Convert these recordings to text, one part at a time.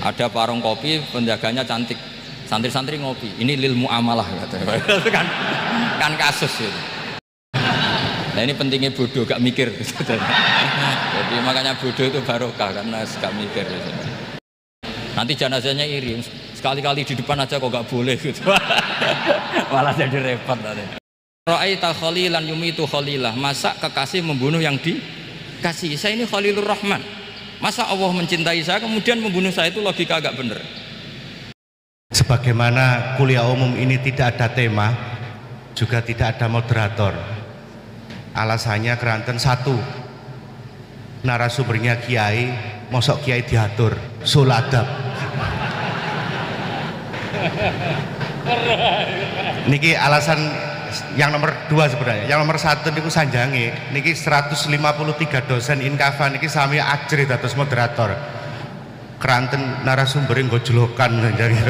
Ada warung kopi, penjaganya cantik, santri-santri ngopi. Ini lil muamalah katanya. kan kasus itu. Nah ini pentingnya bodoh, gak mikir. Jadi makanya bodoh itu barokah karena gak mikir. Nanti jenazahnya iri, sekali-kali di depan aja kok gak boleh gitu. Malah jadi repot nanti. Ra'aita khalilan yumitu khalilah. Masa kekasih membunuh yang dikasih? Saya ini Khalilur Rahman. Masa Allah mencintai saya kemudian membunuh saya, itu logika agak bener. Sebagaimana kuliah umum ini tidak ada tema, juga tidak ada moderator. Alasannya keranten satu, narasumbernya kiai, mosok kiai diatur, suladab. Niki alasan yang nomor dua sebenarnya. Yang nomor satu niku sanjange niki 153 dosen inkafa niki sami ajri dados moderator. Keranten narasumber nggo jolokan sanjange.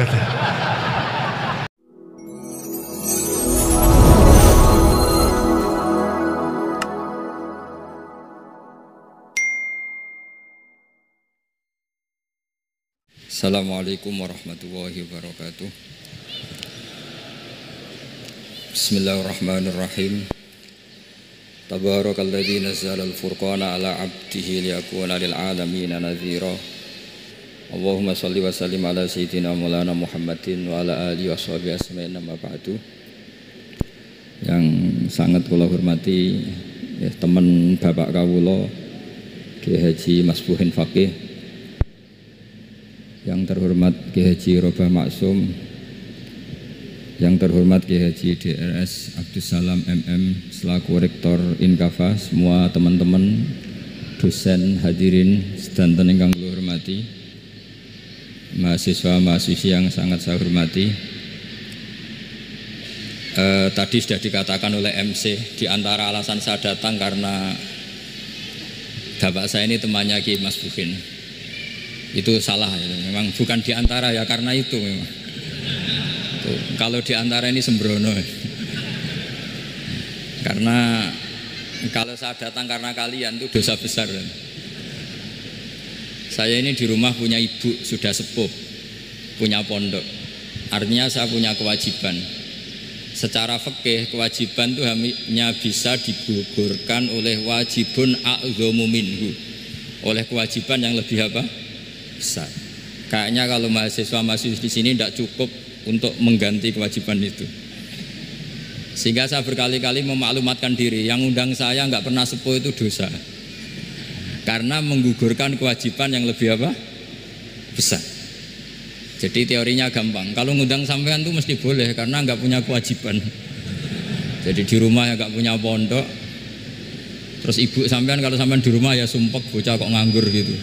Assalamualaikum warahmatullahi wabarakatuh. Bismillahirrahmanirrahim. Tabarakalladzi nazzala al-furqana ala 'abdihi liyakuna lil 'alamin nadhira. Allahumma shalli wa sallim ala sayyidina Maulana Muhammadin wa ala alihi washabihi asma'in amma ba'du. Yang sangat kula hormati ya, teman Bapak kawula Kiai Haji Masbuhin Faqih, yang terhormat Kiai Haji Robah Maksum, yang terhormat Kiai Haji DRS Abdus Salam MM selaku Rektor Inkafa, semua teman-teman dosen hadirin sedanten ingkang kula hormati, mahasiswa-mahasiswi yang sangat saya hormati. Tadi sudah dikatakan oleh MC, di antara alasan saya datang karena bapak saya ini temannya Kiai Masbuhin. Itu salah ya. Memang bukan diantara ya, karena itu memang. Tuh, kalau diantara ini sembrono. Karena kalau saya datang karena kalian itu dosa besar. Saya ini di rumah punya ibu sudah sepuh, punya pondok. Artinya saya punya kewajiban. Secara fikih kewajiban itu hanya bisa digugurkan oleh wajibun a'dhamu minhu, oleh kewajiban yang lebih apa? Besar. Kayaknya kalau mahasiswa-mahasiswa di sini tidak cukup untuk mengganti kewajiban itu. Sehingga saya berkali-kali memaklumatkan diri, yang undang saya nggak pernah sepuh itu dosa. Karena menggugurkan kewajiban yang lebih apa? Besar. Jadi teorinya gampang. Kalau ngundang sampean itu mesti boleh karena nggak punya kewajiban. Jadi di rumah ya nggak punya pondok. Terus ibu sampean kalau sampean di rumah ya sumpek bocah kok nganggur gitu.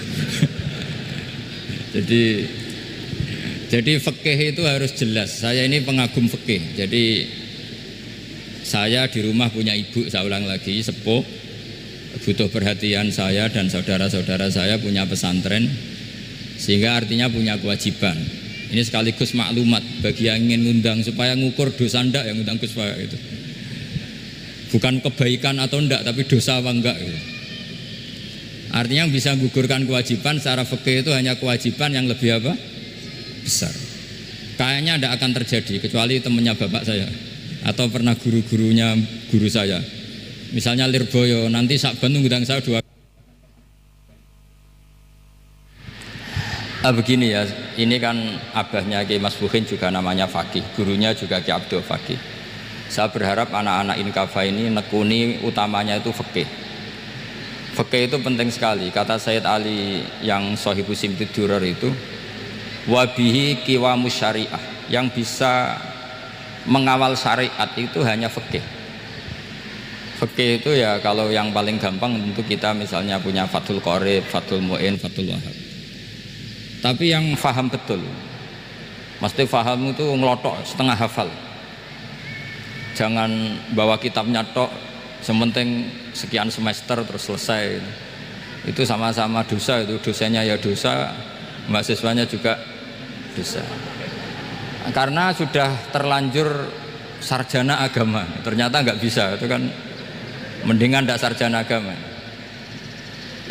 Jadi fikih itu harus jelas. Saya ini pengagum fikih. Jadi saya di rumah punya ibu, saya ulang lagi, sepuh, butuh perhatian saya dan saudara-saudara saya punya pesantren, sehingga artinya punya kewajiban. Ini sekaligus maklumat bagi yang ingin ngundang supaya ngukur dosa ndak yang ngundang Gus Pak itu. Bukan kebaikan atau ndak, tapi dosa apa enggak gitu. Artinya yang bisa menggugurkan kewajiban secara fikih itu hanya kewajiban yang lebih apa? Besar. Kayaknya tidak akan terjadi kecuali temannya bapak saya atau pernah guru-gurunya guru saya. Misalnya Lirboyo, nanti Sakban ngundang saya 2. Begini ya, ini kan abahnya Kiai Masbuhin juga namanya Faqih, gurunya juga Kiai Abdul Faqih. Saya berharap anak-anak Inkafa ini nekuni utamanya itu fikih. Fikih itu penting sekali. Kata Sayyid Ali yang Shahibu Simtid Durar itu, wabihi qiwamus syariah, yang bisa mengawal syariat itu hanya fikih. Fikih itu ya kalau yang paling gampang tentu kita misalnya punya Fathul Qorib, Fathul Mu'in, Fathul Wahab. Tapi yang faham betul, mesti faham itu ngelotok setengah hafal. Jangan bawa kitabnya tok, sementing sekian semester terus selesai. Itu sama-sama dosa, itu dosanya ya dosa, mahasiswanya juga dosa. Karena sudah terlanjur sarjana agama, ternyata nggak bisa, itu kan mendingan tidak sarjana agama.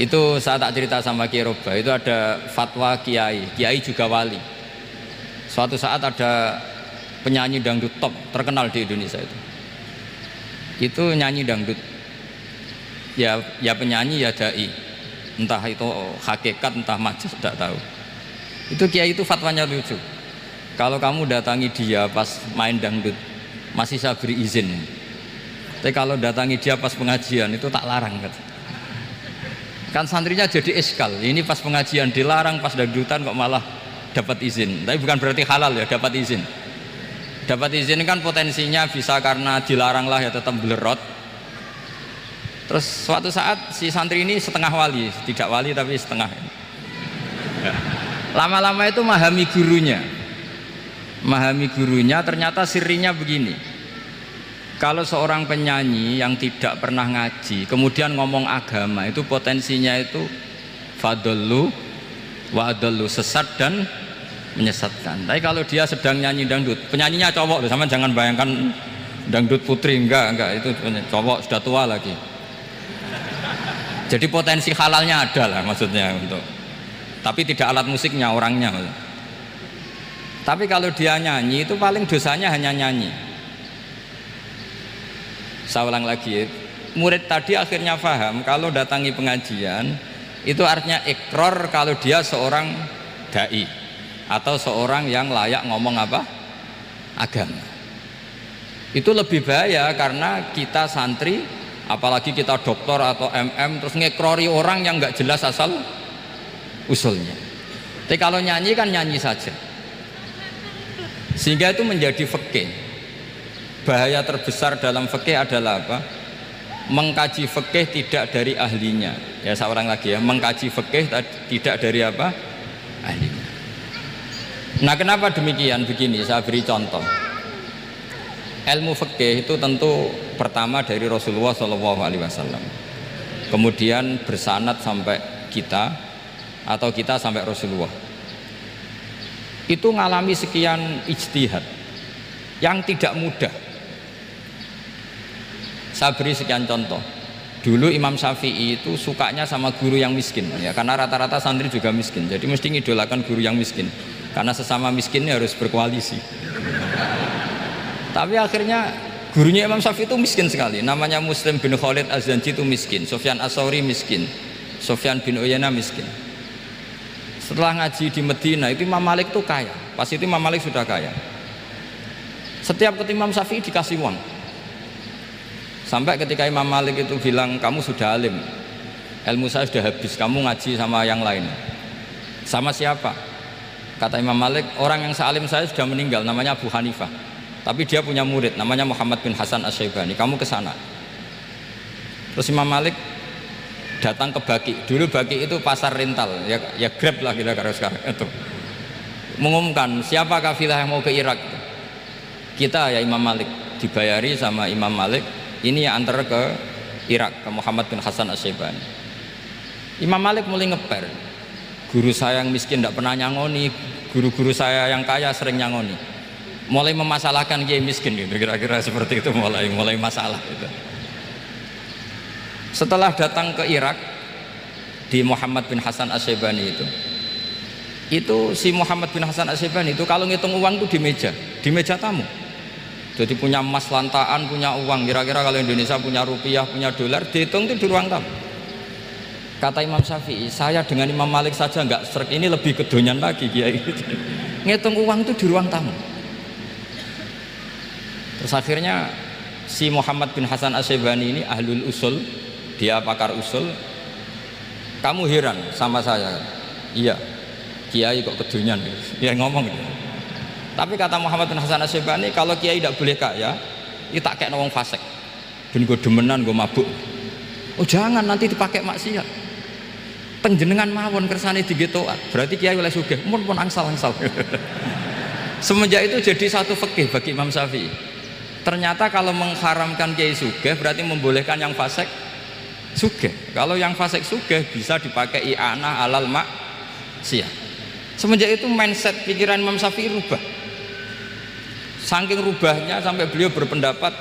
Itu saya tak cerita sama Kiai Roba, itu ada fatwa kiai juga wali. Suatu saat ada penyanyi dangdut top terkenal di Indonesia itu nyanyi dangdut, ya penyanyi ya dai, entah itu hakikat entah majaz tidak tahu. Itu kiai itu fatwanya lucu, kalau kamu datangi dia pas main dangdut masih saya beri izin, tapi kalau datangi dia pas pengajian itu tak larang kan santrinya jadi eskal, ini pas pengajian dilarang, pas dangdutan kok malah dapat izin. Tapi bukan berarti halal ya, dapat izin. Dapat izin kan potensinya bisa karena dilarang lah ya tetap belerot. Terus suatu saat si santri ini setengah wali, tidak wali tapi setengah. Lama-lama itu memahami gurunya, ternyata sirinya begini. Kalau seorang penyanyi yang tidak pernah ngaji kemudian ngomong agama, itu potensinya itu fadallu wa adallu, sesat dan menyesatkan. Tapi kalau dia sedang nyanyi dangdut, penyanyinya cowok loh, sama jangan bayangkan dangdut putri, enggak, itu cowok sudah tua lagi. Jadi potensi halalnya ada lah maksudnya untuk, tapi tidak alat musiknya, orangnya. Tapi kalau dia nyanyi itu paling dosanya hanya nyanyi. Saya ulang lagi, murid tadi akhirnya paham kalau datangi pengajian itu artinya ikrar kalau dia seorang dai atau seorang yang layak ngomong apa? Agama. Itu lebih bahaya karena kita santri, apalagi kita doktor atau MM, terus ngekrori orang yang nggak jelas asal usulnya. Tapi kalau nyanyi kan nyanyi saja, sehingga itu menjadi fikih. Bahaya terbesar dalam fikih adalah apa? Mengkaji fikih tidak dari ahlinya. Ya saya ulang lagi ya, mengkaji fikih tidak dari apa? Ahlinya. Nah kenapa demikian? Begini, saya beri contoh. Ilmu fikih itu tentu pertama dari Rasulullah SAW, kemudian bersanad sampai kita atau kita sampai Rasulullah. Itu ngalami sekian ijtihad yang tidak mudah. Saya beri sekian contoh. Dulu Imam Syafi'i itu sukanya sama guru yang miskin, ya karena rata-rata santri juga miskin, jadi mesti ngidolakan guru yang miskin, karena sesama miskinnya harus berkoalisi. Tapi akhirnya gurunya Imam Syafi'i itu miskin sekali, namanya Muslim bin Khalid Az-Zanji itu miskin, Sufyan As-Sauri miskin, Sufyan bin Uyainah miskin. Setelah ngaji di Medina itu Imam Malik itu kaya, pas itu Imam Malik sudah kaya. Setiap ke Imam Syafi'i dikasih uang. Sampai ketika Imam Malik itu bilang, kamu sudah alim, ilmu saya sudah habis, kamu ngaji sama yang lain. Sama siapa? Kata Imam Malik, orang yang sealim saya sudah meninggal, namanya Abu Hanifah, tapi dia punya murid namanya Muhammad bin Hasan Asy-Syaibani, kamu ke sana. Terus Imam Malik datang ke Baki. Dulu Baki itu pasar rental, ya Grab lah kita kalau sekarang itu. Mengumumkan siapa kafilah yang mau ke Irak. Kita ya Imam Malik, dibayari sama Imam Malik, ini yang antar ke Irak, ke Muhammad bin Hasan Asy-Syaibani. Imam Malik mulai ngeper, guru saya yang miskin tidak pernah nyangoni, guru-guru saya yang kaya sering nyangoni. Mulai memasalahkan kiai miskin gitu, kira-kira seperti itu, mulai masalah gitu. Setelah datang ke Irak di Muhammad bin Hasan Asy-Syaibani itu si Muhammad bin Hasan Asy-Syaibani itu kalau ngitung uang itu di meja tamu. Jadi punya emas lantaan, punya uang, kira-kira kalau Indonesia punya rupiah, punya dolar, dihitung itu di ruang tamu. Kata Imam Syafi'i, saya dengan Imam Malik saja nggak serak, ini lebih kedonyan lagi kiai. Ngitung uang itu di ruang tamu. Terus akhirnya si Muhammad bin Hasan Asy-Syaibani ini ahlul usul, dia pakar usul. Kamu heran sama saya? Iya, kiai kok kedonyan? Ya ngomong gitu. Tapi kata Muhammad bin Hasan Asy-Syaibani, kalau kiai tidak boleh kaya, itu tak kayak wong fasik, ben gue demenan, gue mabuk. Oh jangan, nanti dipakai maksiat. Penjenengan mawon kersane digetokan, berarti kiai oleh sugih, pun angsal-angsal. Semenjak itu jadi satu fikih bagi Imam Syafi'i. Ternyata kalau mengharamkan kiai sugih berarti membolehkan yang fasik sugih. Kalau yang fasik sugih bisa dipakai i'anah alal maksiat. Semenjak itu mindset pikiran Imam Syafi'i rubah. Saking rubahnya sampai beliau berpendapat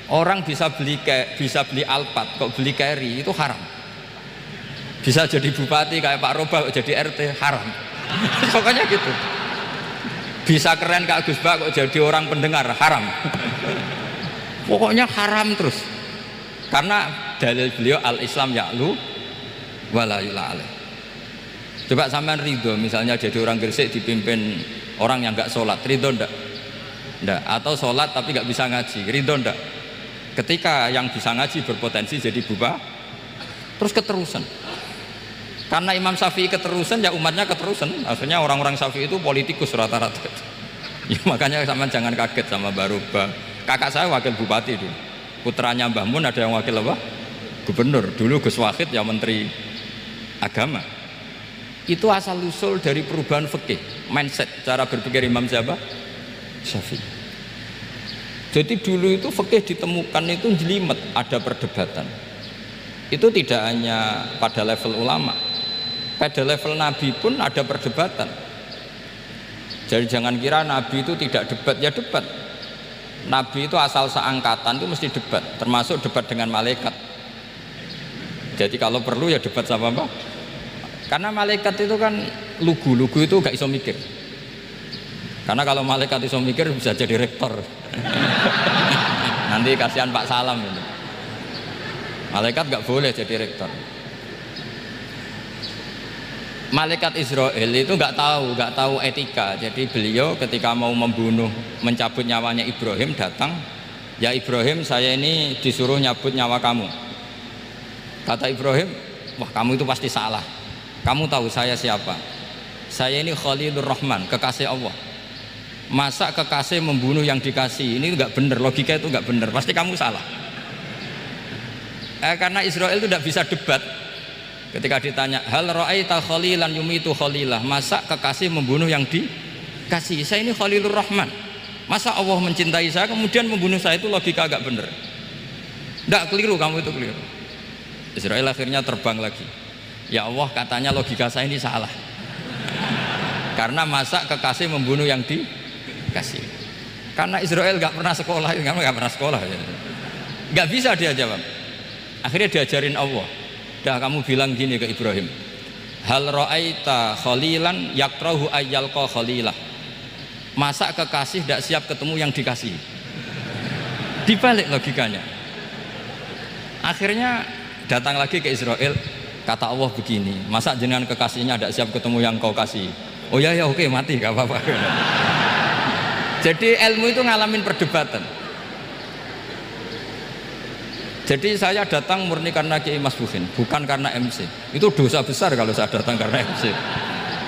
orang bisa beli Alphard, kok beli carry itu haram. Bisa jadi bupati kayak Pak Roba kok jadi RT haram. Pokoknya gitu. Bisa keren kayak Gus Bak kok jadi orang pendengar haram. Pokoknya haram terus. Karena dalil beliau al-Islam ya'lu wala yu'la alaih. Coba sampean ridho misalnya jadi orang Gresik dipimpin orang yang nggak sholat, ridho ndak? Ndak. Atau sholat tapi nggak bisa ngaji, ridho ndak? Ketika yang bisa ngaji berpotensi jadi buba, terus keterusan. Karena Imam Syafi'i keterusan, ya umatnya keterusan. Akhirnya orang-orang Syafi'i itu politikus rata-rata. Ya makanya sampean jangan kaget sama Baroba. Kakak saya wakil bupati dulu. Putranya Mbah Mun ada yang wakil apa? Gubernur. Dulu Gus Wahid yang menteri agama. Itu asal usul dari perubahan fikih, mindset, cara berpikir Imam Syafi'i. Jadi dulu itu fikih ditemukan itu jelimet, ada perdebatan. Itu tidak hanya pada level ulama, pada level Nabi pun ada perdebatan. Jadi jangan kira Nabi itu tidak debat, ya debat. Nabi itu asal seangkatan itu mesti debat, termasuk debat dengan malaikat. Jadi kalau perlu ya debat sama apa? Karena malaikat itu kan lugu itu gak iso mikir. Karena kalau malaikat iso mikir bisa jadi rektor. Nanti kasihan Pak Salam itu. Malaikat gak boleh jadi rektor. Malaikat Israel itu gak tahu etika. Jadi beliau ketika mau membunuh, mencabut nyawanya Ibrahim datang, ya Ibrahim saya ini disuruh nyabut nyawa kamu. Kata Ibrahim, wah kamu itu pasti salah. Kamu tahu saya siapa? Saya ini Khalilur Rahman, kekasih Allah. Masa kekasih membunuh yang dikasih? Ini enggak benar, logika itu enggak benar. Pasti kamu salah. Karena Israel itu tidak bisa debat. Ketika ditanya, hal ra'aita khalilan yumitu khalilah? Masa kekasih membunuh yang dikasih? Saya ini Khalilur Rahman. Masa Allah mencintai saya kemudian membunuh saya? Itu logika agak benar. Enggak, keliru, kamu itu keliru. Israel akhirnya terbang lagi. Ya Allah, katanya logika saya ini salah. Karena masa kekasih membunuh yang dikasih? Karena Israel gak pernah sekolah, kamu gak pernah sekolah, gak bisa dia jawab. Akhirnya diajarin Allah. Dah kamu bilang gini ke Ibrahim, hal ra'aita khalilan yakrahu ayyalqa khalilah? Masa kekasih tidak siap ketemu yang dikasih? Dibalik logikanya. Akhirnya datang lagi ke Israel. Kata Allah begini, masa jenengan kekasihnya tidak siap ketemu yang kau kasih? Oh ya oke, mati gak apa-apa. Jadi ilmu itu ngalamin perdebatan. Jadi saya datang murni karena Kiai Mas Buhin, bukan karena MC. Itu dosa besar kalau saya datang karena MC.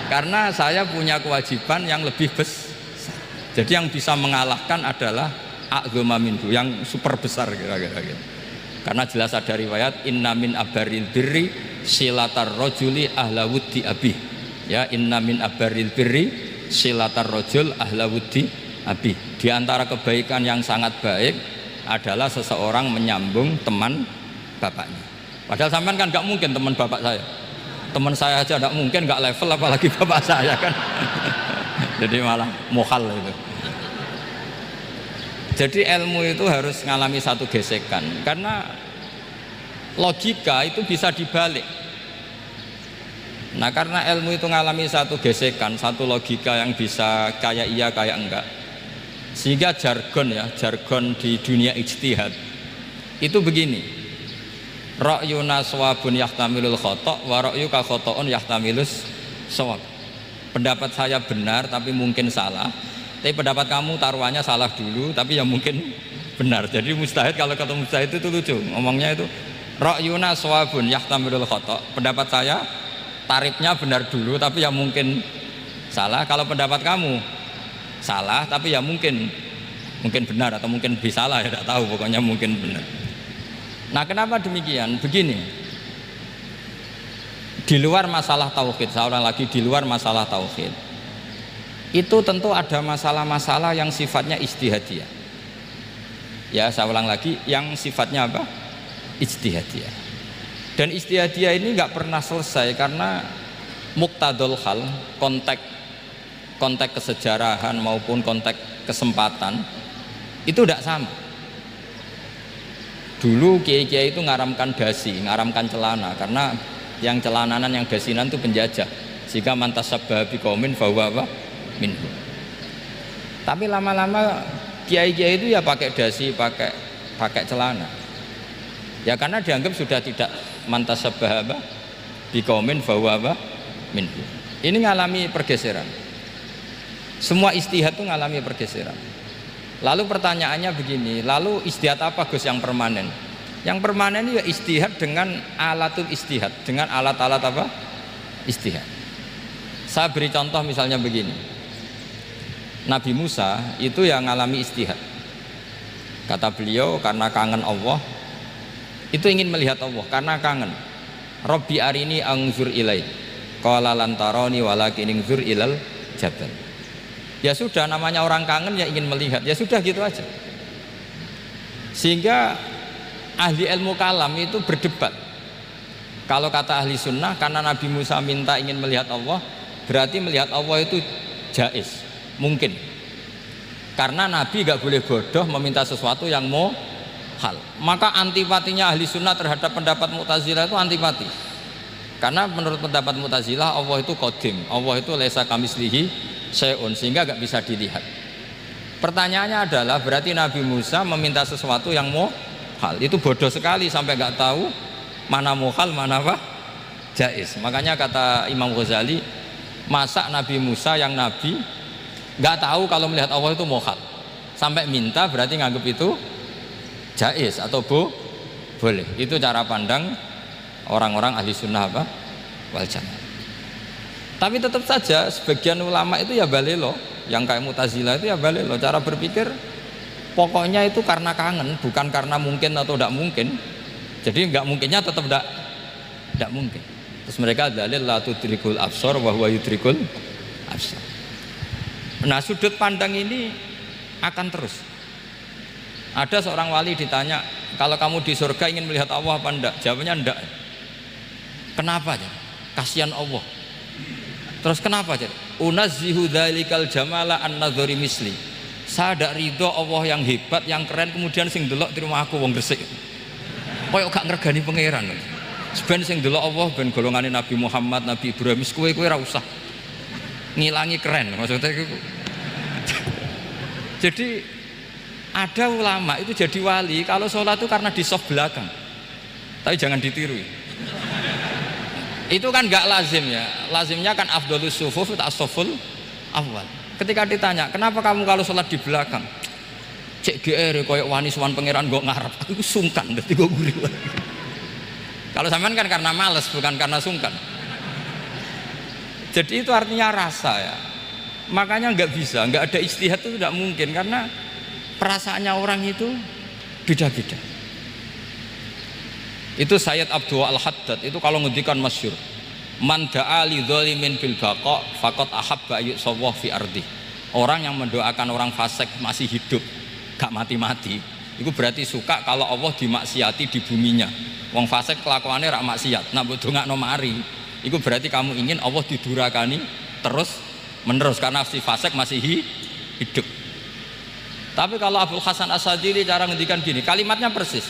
Karena saya punya kewajiban yang lebih besar. Jadi yang bisa mengalahkan adalah a'dzama minhu, yang super besar kira-kira gitu. Karena jelas ada riwayat inna min abaril birri silatar rojuli ahla wuddi abih. Ya, inna min abaril birri silatar rojul ahla wuddi abih. Di antara kebaikan yang sangat baik adalah seseorang menyambung teman bapaknya. Padahal sampean kan gak mungkin teman bapak saya. Teman saya aja gak mungkin, gak level apalagi bapak saya kan. Jadi malah mohal itu. Jadi ilmu itu harus mengalami satu gesekan, karena logika itu bisa dibalik. Nah karena ilmu itu mengalami satu gesekan, satu logika yang bisa kayak iya kayak enggak, sehingga jargon di dunia ijtihad itu begini, ra'yuna shawabun yahtamilul khata' wa ra'yuka khata'un yahtamilus shawab. Pendapat saya benar tapi mungkin salah, tapi pendapat kamu taruhannya salah dulu tapi yang mungkin benar. Jadi mustahid, kalau ketemu mustahid itu lucu ngomongnya itu, ra'yuna shawabun yahtamilul khata', pendapat saya tarifnya benar dulu tapi yang mungkin salah. Kalau pendapat kamu salah tapi ya mungkin benar atau mungkin bisa salah, ya tidak tahu, pokoknya mungkin benar. Nah kenapa demikian? Begini, di luar masalah tauhid, saya ulang lagi, di luar masalah tauhid itu tentu ada masalah-masalah yang sifatnya ijtihadiyah. Ya saya ulang lagi, yang sifatnya apa? Ijtihadiyah. Dan ijtihadiyah ini nggak pernah selesai karena muqtadul hal, konteks kesejarahan maupun konteks kesempatan itu tidak sama. Dulu kiai-kiai itu ngaramkan dasi, ngaramkan celana karena yang celananan, yang dasinan itu penjajah. Jika mantas sabah biqaumin fahuwa apa? Minhu. Tapi lama-lama kiai-kiai itu ya pakai dasi, pakai celana. Ya karena dianggap sudah tidak mantas sabah apa? Biqaumin fahuwa apa? Minhu. Ini ngalami pergeseran. Semua istihad itu ngalami pergeseran. Lalu pertanyaannya begini, lalu istihad apa Gus yang permanen? Yang permanen itu ya istihad dengan alatul istihad, dengan alat-alat apa? Istihad. Saya beri contoh misalnya begini. Nabi Musa itu yang ngalami istihad. Kata beliau karena kangen Allah, itu ingin melihat Allah karena kangen. Rabbi arini anzur ilai. Qala lan tarani walakin anzur ilal jabal. Ya sudah, namanya orang kangen ya ingin melihat, ya sudah gitu aja. Sehingga ahli ilmu kalam itu berdebat. Kalau kata ahli sunnah, karena Nabi Musa minta ingin melihat Allah, berarti melihat Allah itu jaiz, mungkin. Karena Nabi gak boleh bodoh meminta sesuatu yang hal. Maka antipatinya ahli sunnah terhadap pendapat Mu'tazilah itu antipati. Karena menurut pendapat Mu'tazilah Allah itu qadim, Allah itu laisa kamislihi syai'un, sehingga gak bisa dilihat. Pertanyaannya adalah berarti Nabi Musa meminta sesuatu yang hal, itu bodoh sekali sampai gak tahu mana muhal mana apa jaiz. Makanya kata Imam Ghazali, masa Nabi Musa yang Nabi gak tahu kalau melihat Allah itu muhal, sampai minta berarti nganggap itu jaiz atau boleh. Itu cara pandang orang-orang ahli sunnah apa? Wal jamaah. Tapi tetap saja sebagian ulama itu ya balelo, yang kayak Mu'tazilah itu ya balelo, cara berpikir pokoknya itu karena kangen, bukan karena mungkin atau tidak mungkin. Jadi nggak mungkinnya tetap tidak mungkin. Terus mereka dalil la tudrikul absar wa huwa yudrikul absar. Nah, sudut pandang ini akan terus. Ada seorang wali ditanya, kalau kamu di surga ingin melihat Allah apa enggak? Jawabannya enggak. Kenapa aja? Kasihan Allah. Terus kenapa aja? Unazzihu dzalikal jamala an-nadhari misli. Saya tidak ridho Allah yang hebat, yang keren, kemudian sing delok di rumah aku wong gresik. Koyok gak ngergani pangeran. Sebenarnya sing delok Allah ben golongane Nabi Muhammad, Nabi Ibrahim, kowe ora usah ngilangi keren maksudnya itu. Jadi ada ulama itu jadi wali kalau sholat itu karena di soft belakang, tapi jangan ditiru. Itu kan gak lazim ya, lazimnya kan afdhalus sufuf as-saful awal. Ketika ditanya kenapa kamu kalau sholat di belakang, cek GR koyok wani suwan pangeran gak ngarep, aku sungkan dadi gue gurih. Kalau sampean kan karena males, bukan karena sungkan. Jadi itu artinya rasa ya. Makanya nggak bisa, nggak ada ijtihad itu tidak mungkin karena perasaannya orang itu beda-beda. Itu Sayyid Abdul Al-Haddad itu kalau ngendikan masyhur, man da'a li dzalimin bil baqa faqad ahabba yu'sawwa fi ardi. Orang yang mendoakan orang fasik masih hidup, gak mati-mati, itu berarti suka kalau Allah dimaksiati di buminya. Wong fasik kelakuannya rak maksiat, nak mbok dongakno mari, itu berarti kamu ingin Allah didurakani terus menerus karena si fasik masih hidup. Tapi kalau Abul Hasan As-Sadili cara ngendikan gini, kalimatnya persis.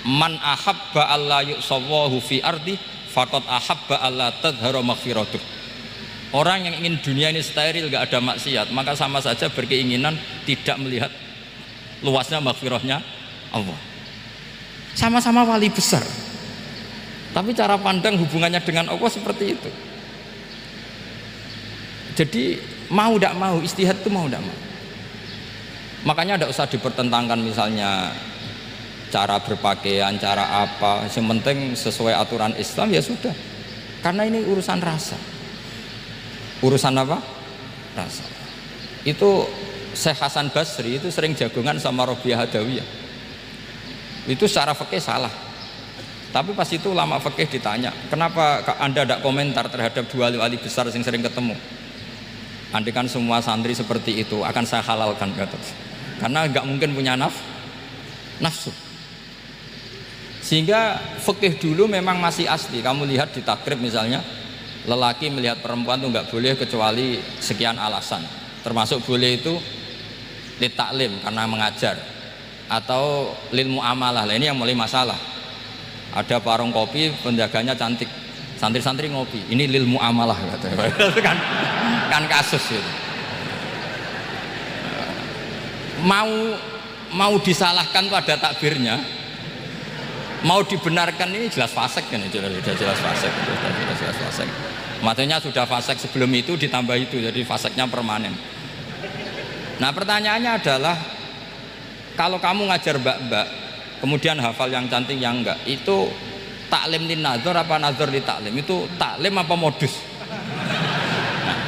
Man ahabba alla yu'sawwahu fi ardi faqad ahabba alla tadhhara maghfiratuh. Orang yang ingin dunia ini steril, gak ada maksiat, maka sama saja berkeinginan tidak melihat luasnya maghfirahnya Allah. Sama-sama wali besar, tapi cara pandang hubungannya dengan Allah seperti itu. Jadi mau tidak mau, ijtihad itu mau tidak mau. Makanya tidak usah dipertentangkan misalnya cara berpakaian, cara apa, yang penting sesuai aturan Islam ya sudah. Karena ini urusan rasa. Urusan apa? Rasa. Itu Syekh Hasan Basri itu sering jagongan sama Robiah Hadawiyah. Itu secara fikih salah. Tapi pas itu ulama fikih ditanya, kenapa Anda tidak komentar terhadap dua wali besar yang sering ketemu? Andai kan semua santri seperti itu akan saya halalkan, kata. Karena nggak mungkin punya nafsu. Sehingga fikih dulu memang masih asli. Kamu lihat di takrib misalnya, lelaki melihat perempuan itu nggak boleh kecuali sekian alasan. Termasuk boleh itu litaklim karena mengajar, atau lil muamalah. Ini yang mulai masalah. Ada warung kopi, penjaganya cantik, santri-santri ngopi. Ini lil muamalah katanya. Itu kan kasus itu. Mau disalahkan pada takbirnya, mau dibenarkan ini jelas fasik kan, jelas fasik. Maksudnya sudah fasik sebelum itu ditambah itu, jadi fasiknya permanen. Nah pertanyaannya adalah, kalau kamu ngajar mbak-mbak, kemudian hafal yang cantik yang enggak, itu taklim lin nazar apa nazar li taklim? Itu taklim apa modus? Nah,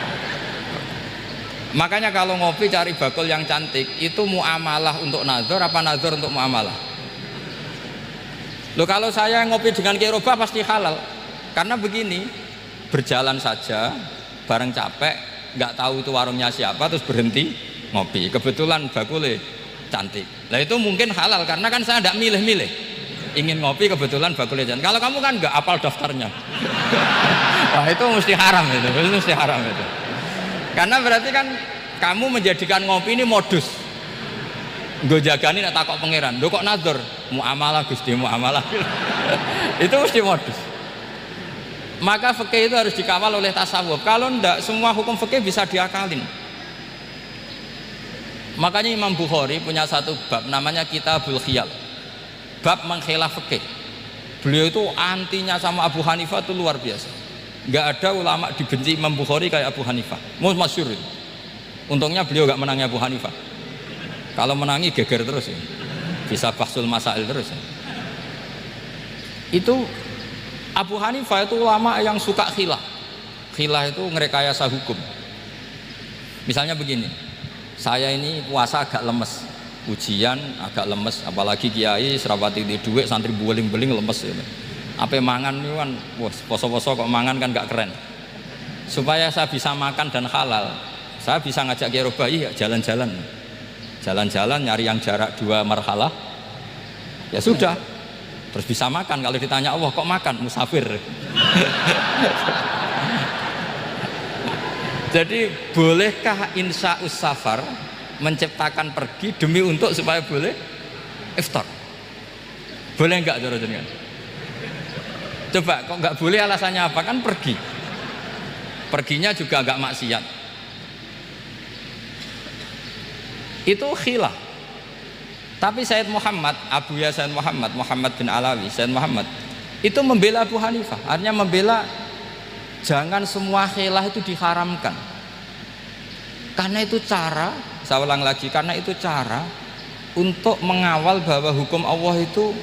makanya kalau ngopi cari bakul yang cantik, itu muamalah untuk nazar apa nazar untuk muamalah? Loh kalau saya ngopi dengan kiroba pasti halal, karena begini, berjalan saja, bareng capek, nggak tahu itu warungnya siapa, terus berhenti ngopi, kebetulan bakulnya cantik. Nah itu mungkin halal karena kan saya tidak milih-milih, ingin ngopi kebetulan bakulnya cantik. Kalau kamu kan nggak apal daftarnya, wah itu mesti haram itu mesti haram itu. Karena berarti kan kamu menjadikan ngopi ini modus. Gue jagani nak takok pangeran, lo kok nazar muamalah Gusti muamalah. Itu mesti modus. Maka fikih itu harus dikawal oleh tasawuf. Kalau ndak, semua hukum fikih bisa diakalin. Makanya Imam Bukhari punya satu bab namanya Kitabul Khiyal, bab mengkhilaf fikih. Beliau itu antinya sama Abu Hanifah itu luar biasa. Nggak ada ulama dibenci Imam Bukhari kayak Abu Hanifah. Masyhur itu. Untungnya beliau nggak menangi Abu Hanifah. Kalau menangi geger terus ya. Bisa bahsul masail terus ya. Itu Abu Hanifah itu ulama yang suka khilah. Khilah itu ngerekayasa hukum. Misalnya begini, saya ini puasa agak lemes, ujian agak lemes, apalagi kiai serapati di duit, santri beling-beling lemes gitu. Apa mangan itu kan, wah poso-poso kok mangan kan gak keren. Supaya saya bisa makan dan halal, saya bisa ngajak kiai robai ya jalan-jalan, nyari yang jarak 2 marhalah, ya sudah, terus bisa makan. Kalau ditanya Allah kok makan, musafir. Jadi bolehkah insa'us safar menciptakan pergi demi untuk supaya boleh iftar? Boleh enggak cara jenengan? Coba kok enggak boleh, alasannya apa? Kan pergi. Perginya juga enggak maksiat. Itu khilaf. Tapi Sayyid Muhammad, Abuya Sayyid Muhammad bin Alawi, Sayyid Muhammad itu membela Abu Hanifah, artinya membela jangan semua khilaf itu diharamkan. Karena itu cara, saya ulang lagi, karena itu cara untuk mengawal bahwa hukum Allah itu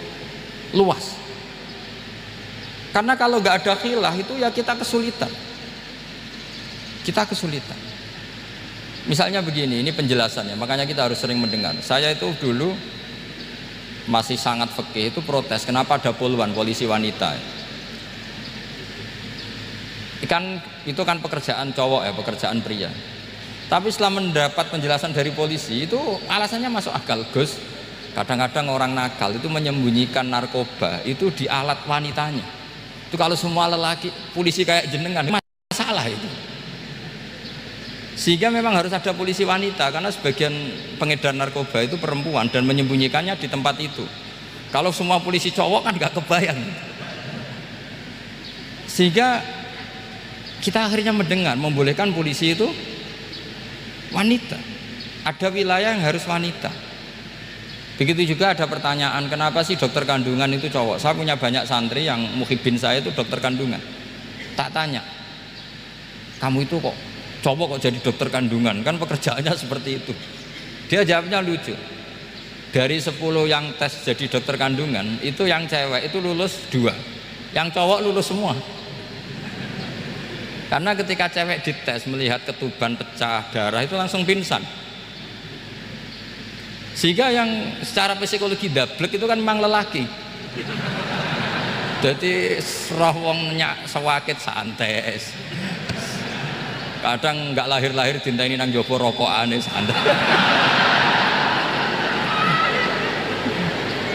luas. Karena kalau nggak ada khilaf itu ya kita kesulitan. Misalnya begini, ini penjelasannya, makanya kita harus sering mendengar. Saya itu dulu masih sangat fikih itu protes, kenapa ada polisi wanita. Itu kan pekerjaan cowok ya, pekerjaan pria. Tapi setelah mendapat penjelasan dari polisi itu alasannya masuk akal. Gus, kadang-kadang orang nakal itu menyembunyikan narkoba itu di alat wanitanya. Itu kalau semua lelaki polisi kayak jenengan masalah itu. Sehingga memang harus ada polisi wanita karena sebagian pengedar narkoba itu perempuan dan menyembunyikannya di tempat itu. Kalau semua polisi cowok kan nggak kebayang. Sehingga kita akhirnya mendengar membolehkan polisi itu wanita. Ada wilayah yang harus wanita. Begitu juga ada pertanyaan, kenapa sih dokter kandungan itu cowok? Saya punya banyak santri yang muhibin saya itu dokter kandungan. Tak tanya, kamu itu kok cowok kok jadi dokter kandungan? Kan pekerjaannya seperti itu. Dia jawabnya lucu. Dari 10 yang tes jadi dokter kandungan, itu yang cewek itu lulus 2, yang cowok lulus semua. Karena ketika cewek dites melihat ketuban pecah darah itu langsung pingsan. Sehingga yang secara psikologi dablek itu kan memang lelaki. Jadi roh wong nyak sewakit santai. Kadang nggak lahir-lahir dinteni nang jopo rokokane santai.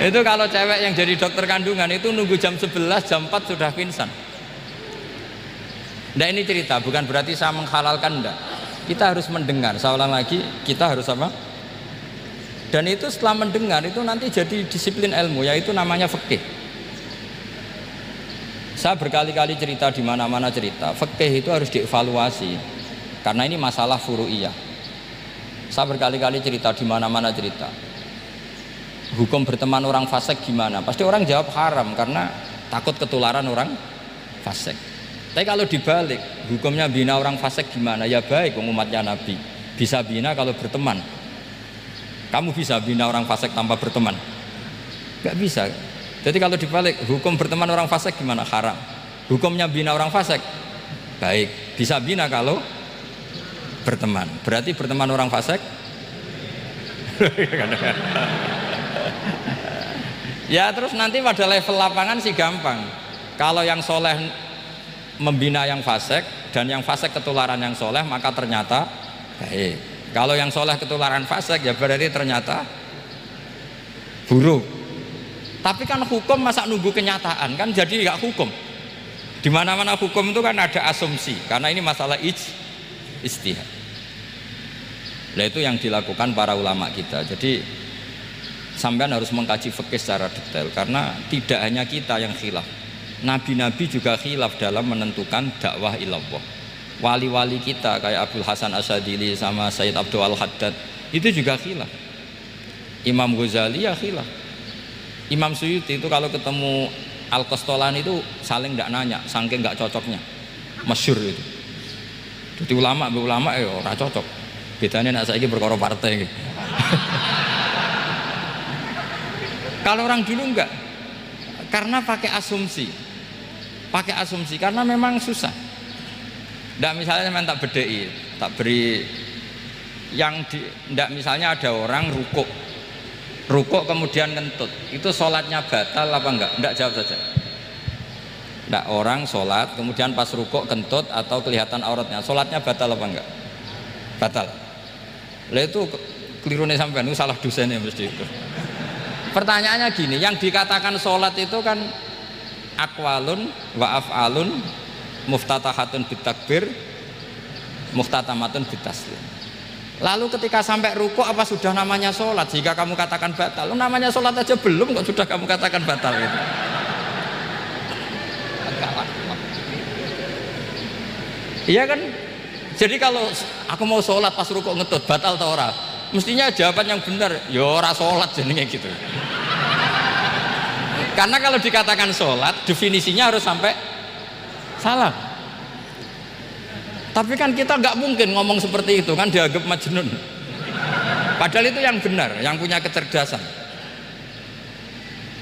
Itu kalau cewek yang jadi dokter kandungan itu nunggu jam 11, jam 4 sudah pingsan. Nah ini cerita, bukan berarti saya menghalalkan, enggak. Kita harus mendengar, saya ulang lagi, kita harus apa? Dan itu setelah mendengar itu nanti jadi disiplin ilmu, yaitu namanya fikih. Saya berkali-kali cerita di mana-mana cerita, fikih itu harus dievaluasi karena ini masalah furu'iyah. Saya berkali-kali cerita di mana-mana cerita. Hukum berteman orang fasik gimana? Pasti orang jawab haram karena takut ketularan orang fasik. Tapi kalau dibalik, hukumnya bina orang fasik gimana? Ya baik, umatnya Nabi bisa bina kalau berteman. Kamu bisa bina orang fasik tanpa berteman? Gak bisa. Jadi kalau dibalik, hukum berteman orang fasik gimana? Haram. Hukumnya bina orang fasik baik, bisa bina kalau berteman. Berarti berteman orang fasik ya terus nanti pada level lapangan sih gampang. Kalau yang soleh membina yang fasik dan yang fasik ketularan yang soleh, maka ternyata baik. Kalau yang soleh ketularan fasik, ya berarti ternyata buruk. Tapi kan hukum masa nunggu kenyataan, kan jadi nggak hukum. Di mana-mana hukum itu kan ada asumsi, karena ini masalah ijtihad. Nah itu yang dilakukan para ulama kita. Jadi sampean harus mengkaji fikih secara detail, karena tidak hanya kita yang khilaf. Nabi-nabi juga khilaf dalam menentukan dakwah ilallah. Wali-wali kita kayak Abdul Hasan Asyadili sama Sayyid Abdul Al-Haddad itu juga khilaf. Imam Ghazali ya khilaf. Imam Suyuti itu kalau ketemu Al-Qastolani itu saling tidak nanya, saking nggak cocoknya, masyhur itu. Jadi ulama ya ora cocok. Bedanya nak saiki perkara partai. Kalau orang dulu enggak, karena pakai asumsi, karena memang susah. Ndak misalnya memang tak bedai, tak beri yang ndak misalnya ada orang rukuk kemudian kentut, itu sholatnya batal apa enggak? Enggak, jawab saja. Enggak, orang sholat kemudian pas rukuk kentut atau kelihatan auratnya, sholatnya batal apa enggak? Batal. Lah itu kelirunya sampean, itu salah dosennya mesti itu. Pertanyaannya gini, yang dikatakan sholat itu kan aqwalun wa af'alun muftatahatun bitakbir muftatamatun bitaslim. Lalu ketika sampai ruku apa sudah namanya sholat? Jika kamu katakan batal, namanya sholat aja belum kok sudah kamu katakan batal itu. Iya kan? Jadi kalau aku mau sholat pas ruku ngetut batal atau ora? Mestinya jawaban yang benar, ya ora sholat jenenge gitu. Karena kalau dikatakan sholat, definisinya harus sampai salah. Tapi kan kita nggak mungkin ngomong seperti itu, kan dianggap majnun. Padahal itu yang benar, yang punya kecerdasan.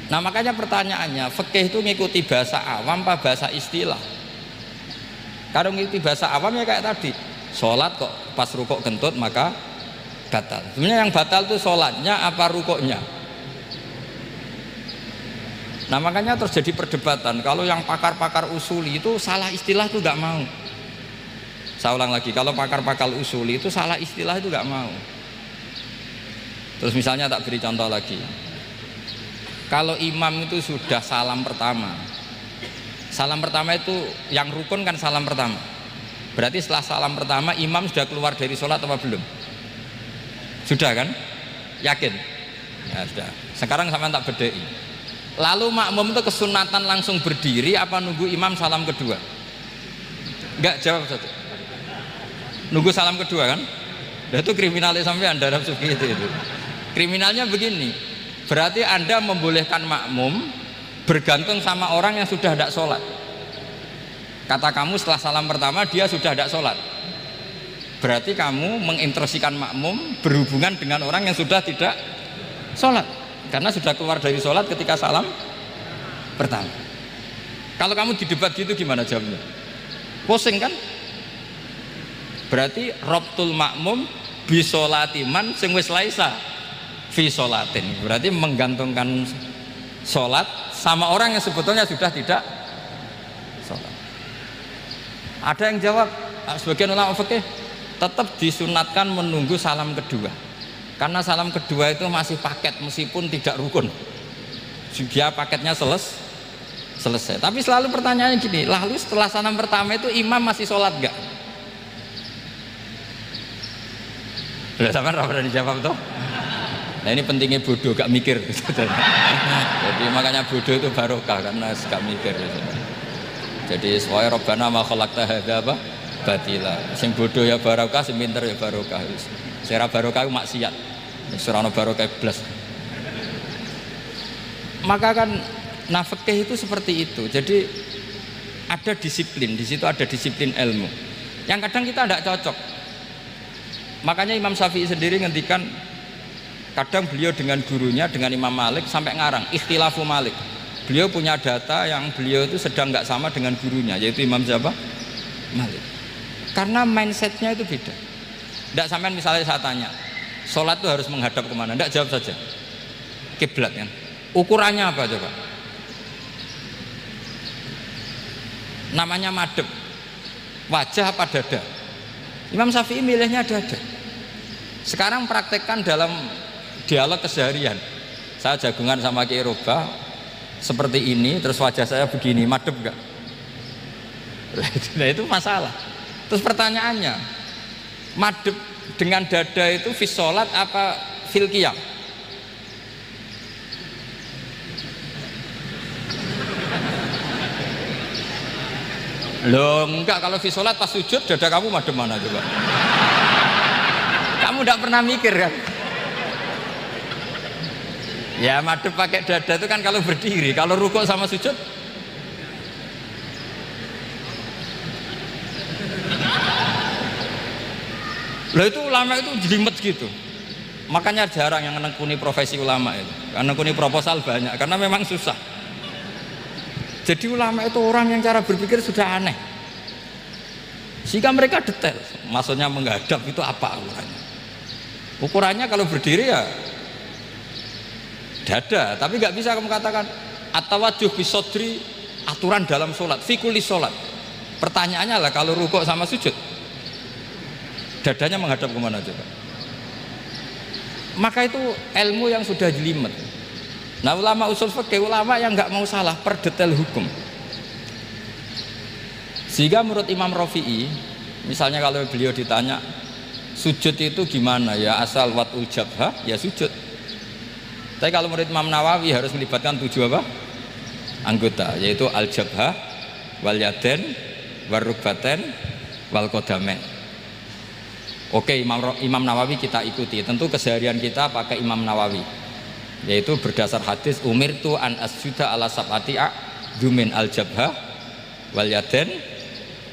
Nah makanya pertanyaannya, fikih itu ngikuti bahasa awam apa bahasa istilah? Kalau ngikuti bahasa awam ya kayak tadi, sholat kok pas rukuk kentut maka batal. Sebenarnya yang batal itu sholatnya apa rukuknya? Nah makanya terjadi perdebatan. Kalau yang pakar-pakar usuli itu salah istilah itu nggak mau. Saya ulang lagi, kalau pakar-pakar usuli itu salah istilah itu nggak mau. Terus misalnya tak beri contoh lagi, kalau imam itu sudah salam pertama itu yang rukun kan salam pertama. Berarti setelah salam pertama imam sudah keluar dari sholat apa belum? Sudah kan? Yakin? Ya sudah. Sekarang sama tak bedai. Lalu makmum itu kesunatan langsung berdiri apa nunggu imam salam kedua? Enggak, jawab saja. Nunggu salam kedua kan? Dan itu kriminalnya sampai dalam sufi itu. Kriminalnya begini, berarti Anda membolehkan makmum bergantung sama orang yang sudah tidak sholat. Kata kamu setelah salam pertama dia sudah tidak sholat, berarti kamu menginstruksikan makmum berhubungan dengan orang yang sudah tidak sholat, karena sudah keluar dari sholat ketika salam pertama. Kalau kamu didebat gitu gimana jawabnya? Pusing kan? Berarti robtul makmum bisolatiman sing wis laisa fi sholatin. Berarti menggantungkan sholat sama orang yang sebetulnya sudah tidak sholat. Ada yang jawab, sebagian ulama fikih tetap disunatkan menunggu salam kedua, karena salam kedua itu masih paket meskipun tidak rukun. Dia paketnya selesai. Tapi selalu pertanyaannya gini, lalu setelah salam pertama itu imam masih sholat enggak? Udah sampai pernah dijawab tuh. Nah ini pentingnya bodoh, gak mikir. Jadi makanya bodoh itu barokah karena gak mikir. Jadi soalnya Rabbana ma khalaqta hadza apa batila. Sing bodoh ya barokah, sing pinter ya barokah. Sing ora barokah ku maksiat. Wis ora ono barokah blas. Maka kan fikih itu seperti itu. Jadi ada disiplin, di situ ada disiplin ilmu. Yang kadang kita tidak cocok. Makanya Imam Syafi'i sendiri ngendikan, kadang beliau dengan gurunya, dengan Imam Malik sampai ngarang ikhtilafu Malik. Beliau punya data yang beliau itu sedang nggak sama dengan gurunya, yaitu Imam siapa? Malik. Karena mindsetnya itu beda. Tidak sampai misalnya saya tanya, sholat itu harus menghadap kemana? Tidak, jawab saja. Kiblat kan? Ukurannya apa coba? Namanya madhep. Wajah apa dada? Imam Syafi'i milihnya dada. Sekarang praktekkan dalam dialog keseharian. Saya jagungan sama Kiai Roba seperti ini, terus wajah saya begini, madhep enggak? Nah itu masalah. Terus pertanyaannya, madhep dengan dada itu fis sholat apa fil qiyam? Loh enggak, kalau fis sholat pas sujud dada kamu madhep mana coba? Kamu enggak pernah mikir kan? Ya madhep pakai dada itu kan kalau berdiri, kalau rukuk sama sujud loh itu ulama itu jelimet gitu. Makanya jarang yang menekuni profesi ulama itu. Karena menekuni proposal banyak, karena memang susah. Jadi ulama itu orang yang cara berpikir sudah aneh. Sehingga mereka detail. Maksudnya menghadap itu apa ukurannya? Ukurannya kalau berdiri ya dada, tapi nggak bisa kamu katakan at-tawajjuh bisodri aturan dalam sholat, fikuli sholat. Pertanyaannya lah kalau rukuk sama sujud dadanya menghadap kemana coba? Maka itu ilmu yang sudah jelimet. Nah ulama usul fikih, ulama yang nggak mau salah per detail hukum. Sehingga menurut Imam Rafi'i, misalnya kalau beliau ditanya sujud itu gimana ya, asal watul jabhah ya sujud. Tapi kalau menurut Imam Nawawi harus melibatkan 7 apa? Anggota, yaitu al-jabhah, wal yaden, wal rukbaten, wal qadamen. Oke, Imam Nawawi kita ikuti. Tentu keseharian kita pakai Imam Nawawi, yaitu berdasar hadis umirtu an asjuda ala sab'ati a'dzumin al-jabhah, wal yaden,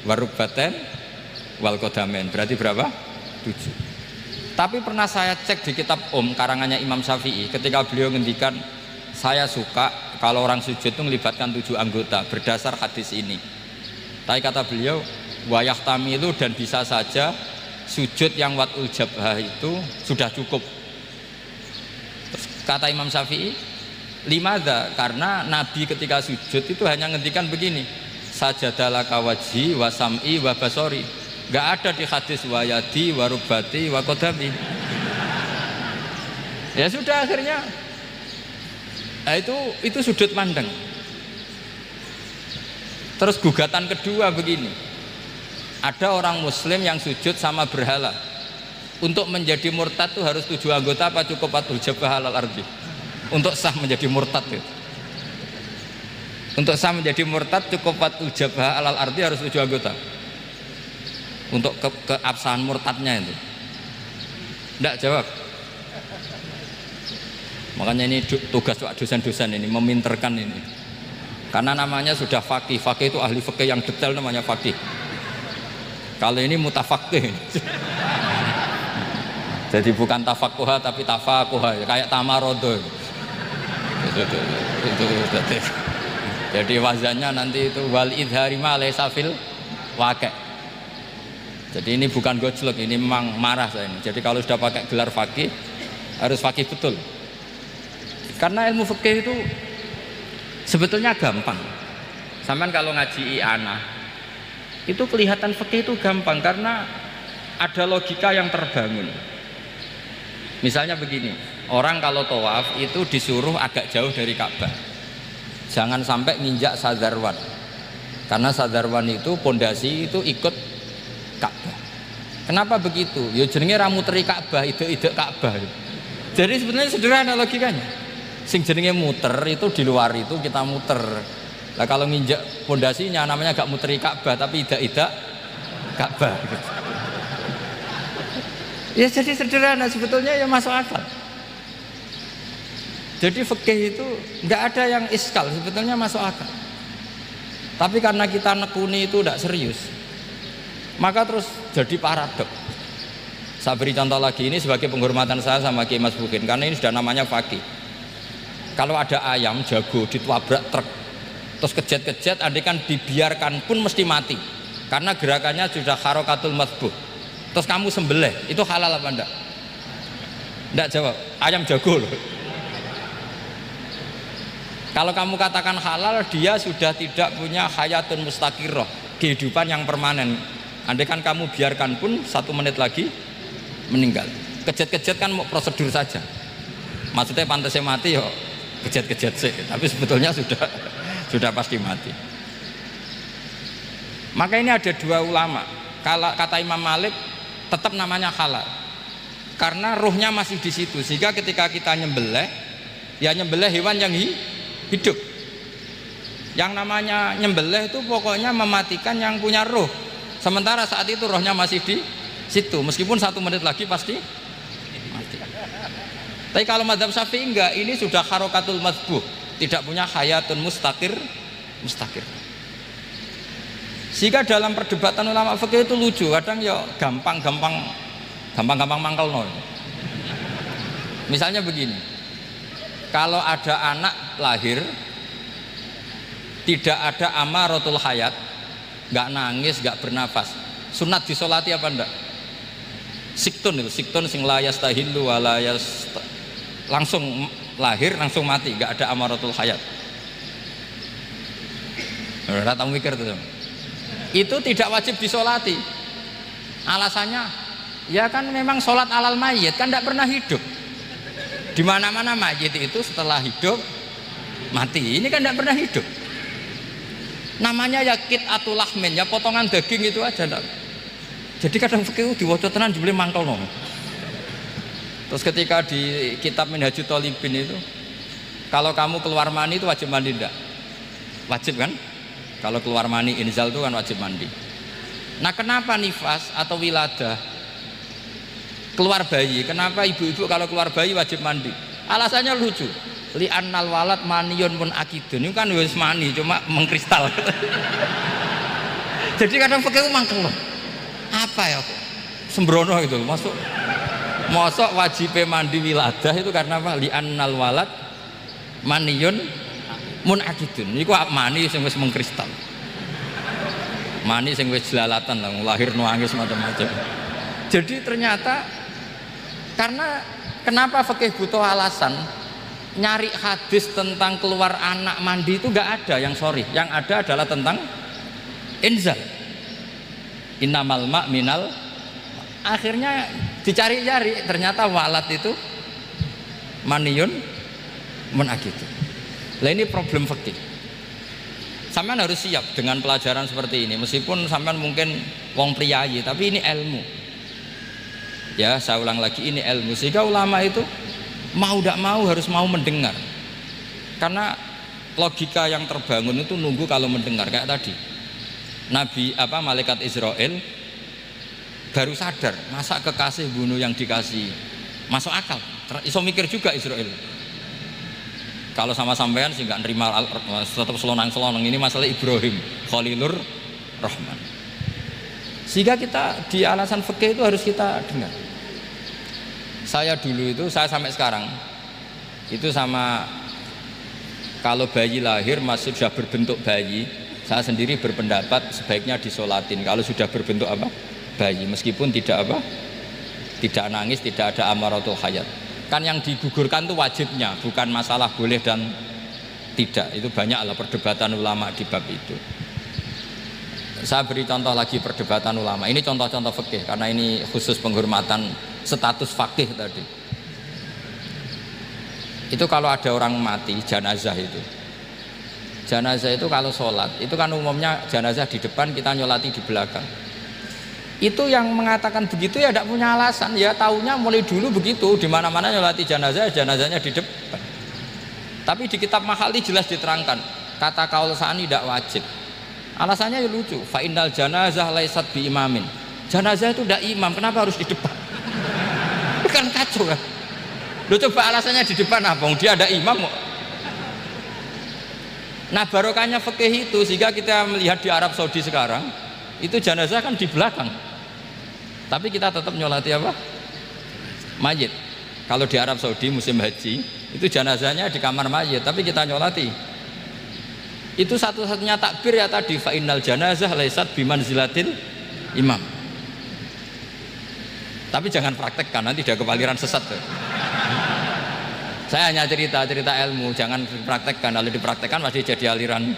wal rukbaten, wal qadamen. Berarti berapa? 7. Tapi pernah saya cek di kitab karangannya Imam Syafi'i, ketika beliau ngendikan saya suka kalau orang sujud itu melibatkan 7 anggota berdasar hadis ini. Tapi kata beliau wayah tamilu, dan bisa saja sujud yang watul jabhah itu sudah cukup. Terus kata Imam Syafi'i, limadha, karena Nabi ketika sujud itu hanya ngendikan begini, sajadalaka wajhi wa sam'i wa basori. Gak ada di hadis wayadi, warubati, wakodami. Ya sudah akhirnya, nah itu sudut pandang. Terus gugatan kedua begini, ada orang Muslim yang sujud sama berhala. Untuk menjadi murtad itu harus 7 anggota apa cukup watul jabhah alal ardi? Untuk sah menjadi murtad itu. Untuk sah menjadi murtad cukup watul jabhah alal ardi harus 7 anggota. Untuk keabsahan murtadnya itu tidak jawab. Makanya ini tugas dosen-dosen ini meminterkan ini, karena namanya sudah faqih. Faqih itu ahli fikih yang detail, namanya faqih. Kalau ini mutafaqih. Jadi bukan tafakuha tapi tafakuha, kayak tamarodo. Jadi wazannya nanti itu wal idhari ma laysa fil waqi'. Jadi ini bukan gojlok, ini memang marah saya ini. Jadi kalau sudah pakai gelar fakih harus fakih betul. Karena ilmu fikih itu sebetulnya gampang. Sampai kalau ngaji i'anah itu kelihatan fikih itu gampang karena ada logika yang terbangun. Misalnya begini, orang kalau tawaf itu disuruh agak jauh dari Ka'bah. Jangan sampai nginjak sadarwan. Karena sadarwan itu pondasi itu ikut Ka'bah. Kenapa begitu? Ya jenenge ra muteri Ka'bah, ide-ide Ka'bah. Jadi sebenarnya sederhana logikanya. Sing jenenge muter itu di luar itu kita muter. Lah kalau nginjak pondasinya namanya gak muteri Ka'bah tapi idak-idak Ka'bah gitu. Ya jadi sederhana sebetulnya ya masuk akal. Jadi fikih itu nggak ada yang iskal, sebetulnya masuk akal. Tapi karena kita nekuni itu tidak serius, maka terus jadi paradok. Saya beri contoh lagi, ini sebagai penghormatan saya sama Kiai Mas Bukin, karena ini sudah namanya fakih. Kalau ada ayam jago ditwabrak truk, terus kejet-kejet, andai kan dibiarkan pun mesti mati, karena gerakannya sudah harokatul madbuh. Terus kamu sembelih, itu halal apa enggak? Enggak jawab, ayam jago loh. Kalau kamu katakan halal, dia sudah tidak punya hayatun mustaqirroh, kehidupan yang permanen. Andai kan kamu biarkan pun 1 menit lagi meninggal. Kejet-kejet kan mau prosedur saja. Maksudnya pantasnya mati ya kejet-kejet sih, tapi sebetulnya sudah pasti mati. Maka ini ada 2 ulama. Kalau kata Imam Malik tetap namanya halal, karena ruhnya masih di situ. Sehingga ketika kita nyembelih, ya nyembelih hewan yang hidup. Yang namanya nyembelih itu pokoknya mematikan yang punya roh. Sementara saat itu rohnya masih di situ, meskipun 1 menit lagi pasti mati. Tapi kalau mazhab Syafi'i enggak, ini sudah harokatul madbuh, tidak punya hayatun mustaqir. Sehingga dalam perdebatan ulama fikih itu lucu, kadang ya gampang mangkel no. Misalnya begini, kalau ada anak lahir tidak ada amaratul hayat, nggak nangis, nggak bernafas, sunat disolati apa enggak? Siktun sing layas tahillu walayas, langsung lahir langsung mati, nggak ada amaratul hayat. Rata mikir tuh, itu tidak wajib disolati. Alasannya ya kan memang sholat alal mayit kan tidak pernah hidup. Di mana-mana mayit itu setelah hidup mati, ini kan tidak pernah hidup. Namanya ya qit'atul lahmin, ya potongan daging itu aja. Jadi kadang fikih diwaca tenan jebule mangkel no. Terus ketika di kitab Minhajut Thalibin itu, kalau kamu keluar mani itu wajib mandi enggak? Wajib kan? Kalau keluar mani inzal itu kan wajib mandi. Nah kenapa nifas atau wiladah, keluar bayi, kenapa ibu-ibu kalau keluar bayi wajib mandi? Alasannya lucu, li'annal walad maniyun pun akidun, itu kan wis mani cuma mengkristal. Jadi kadang fikih mangkel loh, apa ya sembrono itu masuk wajib mandi wiladah itu karena apa? Li'annal walad maniyun mun akidun, itu mani sing wis mengkristal, mani sing wis jelalatan lah, lahir nuangis macam-macam. Jadi ternyata karena kenapa fikih butuh alasan, nyari hadis tentang keluar anak mandi itu nggak ada yang sorry, yang ada adalah tentang inzal, innamal ma' minal. Akhirnya dicari-cari, ternyata walad itu maniyun munakidun. Lah ini problem fikih. Sampean harus siap dengan pelajaran seperti ini, meskipun sampean mungkin wong priayi, tapi ini ilmu. Ya, saya ulang lagi, ini ilmu. Sehingga ulama itu mau tidak mau harus mau mendengar, karena logika yang terbangun itu nunggu kalau mendengar. Kayak tadi Nabi malaikat Israel baru sadar, masa kekasih bunuh yang dikasih, masuk akal, iso mikir juga Israel. Kalau sama sampean sih nggak nerima, tetap selonang-selonang. Ini masalah Ibrahim Khalilur Rahman. Sehingga kita di alasan fikih itu harus kita dengar. Saya dulu itu, saya sampai sekarang itu sama, kalau bayi lahir masih sudah berbentuk bayi, saya sendiri berpendapat sebaiknya disolatin kalau sudah berbentuk bayi, meskipun tidak nangis, tidak ada amaratul hayat. Kan yang digugurkan itu wajibnya, bukan masalah boleh dan tidak. Itu banyaklah perdebatan ulama di bab itu. Saya beri contoh lagi perdebatan ulama. Ini contoh-contoh fikih karena ini khusus penghormatan status fakih tadi. Itu kalau ada orang mati, jenazah itu. Jenazah itu kalau sholat, itu kan umumnya jenazah di depan, kita nyolati di belakang. Itu yang mengatakan begitu ya tidak punya alasan, ya taunya mulai dulu begitu, di mana-mana nyolati jenazah, jenazahnya di depan. Tapi di kitab Mahali jelas diterangkan, kata kaul sa'ni tidak wajib. Alasannya ya lucu, fa innal janazah laisat bi imamin. Janazah itu tidak imam, kenapa harus di depan? Kan kacau kan. Lu coba alasannya di depan apa? Dia ada imam kok. Nah barokahnya fikih itu, sehingga kita melihat di Arab Saudi sekarang itu jenazah kan di belakang, tapi kita tetap nyolati apa? Mayit. Kalau di Arab Saudi musim haji itu jenazahnya di kamar mayit, tapi kita nyolati. Itu satu-satunya takbir ya tadi, fa innal janazah laisat bimanzilatil imam. Tapi jangan praktekkan, nanti dia kepaliran sesat tuh. Saya hanya cerita ilmu, jangan dipraktekkan. Kalau dipraktekkan masih jadi aliran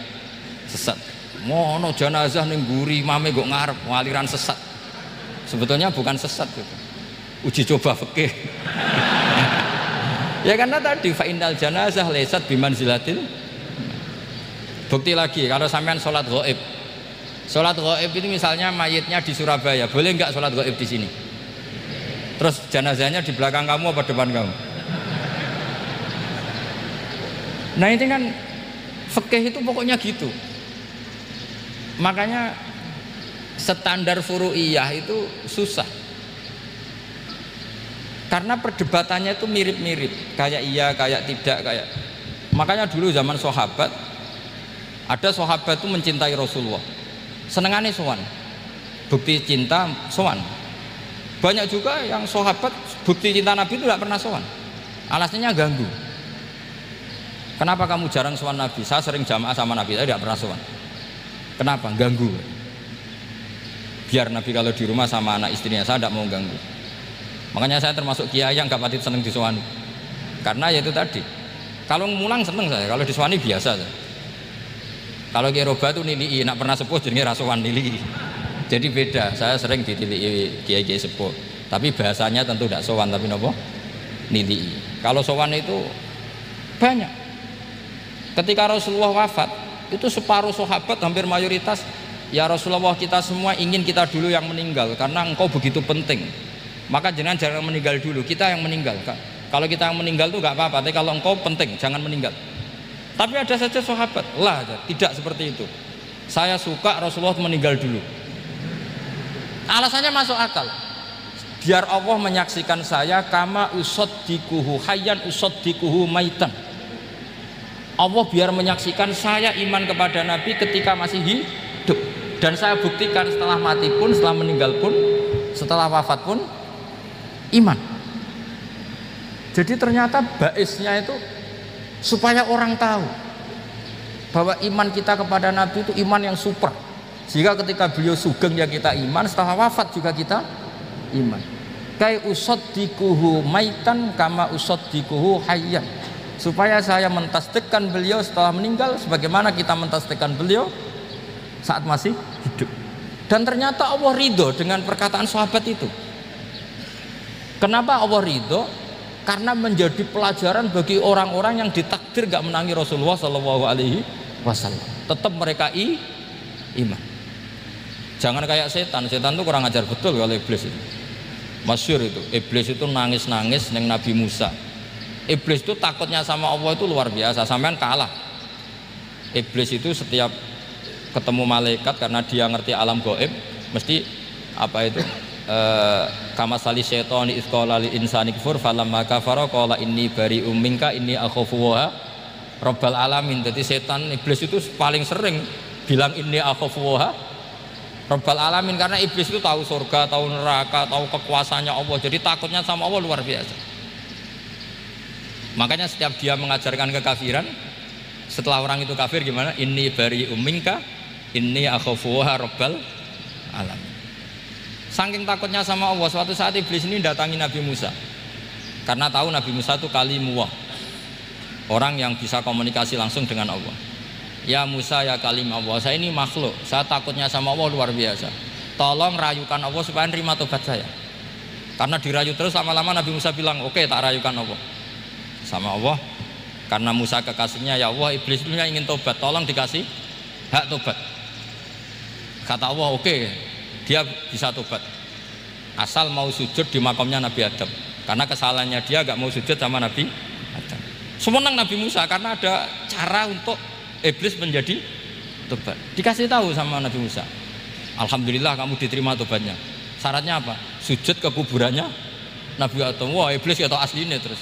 sesat. Mono jenazah ning mburi mame kok ngarep aliran sesat. Sebetulnya bukan sesat gitu. Uji coba fikih. Ya karena tadi fa innal janazah laisat bimanzilatil. Bukti lagi kalau sampean sholat ghaib. Sholat ghaib itu misalnya mayitnya di Surabaya, boleh enggak sholat ghaib di sini? Terus jenazahnya di belakang kamu apa depan kamu? Nah ini kan fikih itu pokoknya gitu. Makanya standar furu'iyah itu susah. Karena perdebatannya itu mirip-mirip, kayak iya, kayak tidak, kayak. Makanya dulu zaman sahabat, ada sahabat itu mencintai Rasulullah. Senengannya sowan. Bukti cinta sowan. Banyak juga yang sahabat bukti cinta Nabi itu tidak pernah sowan. Alasannya ganggu. Kenapa kamu jarang sowan Nabi? Saya sering jamaah sama Nabi, saya tidak pernah sowan. Kenapa? Ganggu. Biar Nabi kalau di rumah sama anak istrinya, saya tidak mau ganggu. Makanya saya termasuk kiai yang gak pati seneng disowani. Karena ya itu tadi. Kalau mulang seneng saya, kalau disowani biasa saya. Kalau kiai roba itu nilai, nak pernah sepuh jadi rasuan nilai. Jadi beda. Saya sering ditilii kiai sepuh. Tapi bahasanya tentu tidak sowan, tapi nopo nilai. Kalau sowan itu banyak. Ketika Rasulullah wafat, itu separuh sahabat hampir mayoritas, ya Rasulullah kita semua ingin kita dulu yang meninggal karena engkau begitu penting. Maka jangan meninggal dulu, kita yang meninggal. Kalau kita yang meninggal itu nggak apa-apa, tapi kalau engkau penting jangan meninggal. Tapi ada saja sahabat, lah tidak seperti itu. Saya suka Rasulullah meninggal dulu. Alasannya masuk akal. Biar Allah menyaksikan saya kama usaddikuhu hayyan usaddikuhu maitan. Allah biar menyaksikan saya iman kepada Nabi ketika masih hidup, dan saya buktikan setelah mati pun, setelah meninggal pun, setelah wafat pun iman. Jadi ternyata baisnya itu supaya orang tahu bahwa iman kita kepada Nabi itu iman yang super, sehingga ketika beliau sugeng ya kita iman, setelah wafat juga kita iman. Kai usaddikuhu maitan kama usaddikuhu hayyan. Supaya saya mentasdikkan beliau setelah meninggal sebagaimana kita mentasdikkan beliau saat masih hidup. Dan ternyata Allah ridho dengan perkataan sahabat itu. Kenapa Allah ridho? Karena menjadi pelajaran bagi orang-orang yang ditakdir gak menangi Rasulullah SAW. Tetap mereka iman. Jangan kayak setan itu kurang ajar betul kalau iblis itu. Masyhur itu, iblis itu nangis-nangis neng Nabi Musa. Iblis itu takutnya sama Allah itu luar biasa, sampean kalah. Iblis itu setiap ketemu malaikat karena dia ngerti alam gaib, mesti apa itu? Kama sali syaitani idz qala lil insani kfur falamma kafara qala inni bari'um minka inni akhafu wa rabbal alamin. Jadi setan iblis itu paling sering bilang inni akhafu wa rabbal alamin, karena iblis itu tahu surga, tahu neraka, tahu kekuasaannya Allah. Jadi takutnya sama Allah luar biasa. Makanya setiap dia mengajarkan kekafiran, setelah orang itu kafir gimana? Inni bari'um minka inni akhafu wa rabbal alamin. Saking takutnya sama Allah, suatu saat iblis ini datangi Nabi Musa karena tahu Nabi Musa itu kalimullah, orang yang bisa komunikasi langsung dengan Allah. Ya Musa ya kalim Allah, saya ini makhluk, saya takutnya sama Allah luar biasa. Tolong rayukan Allah supaya nerima tobat saya. Karena dirayu terus lama-lama Nabi Musa bilang, oke, tak rayukan Allah sama Allah. Karena Musa kekasihnya, ya Allah, iblis itu ingin tobat, tolong dikasih hak tobat. Kata Allah, oke, dia bisa tobat asal mau sujud di makamnya Nabi Adam, karena kesalahannya dia gak mau sujud sama Nabi Adam. Semenang Nabi Musa karena ada cara untuk iblis menjadi tobat. Dikasih tahu sama Nabi Musa, alhamdulillah kamu diterima tobatnya. Syaratnya apa? Sujud ke kuburannya Nabi Adam. Wah, iblis ya tahu aslinya terus.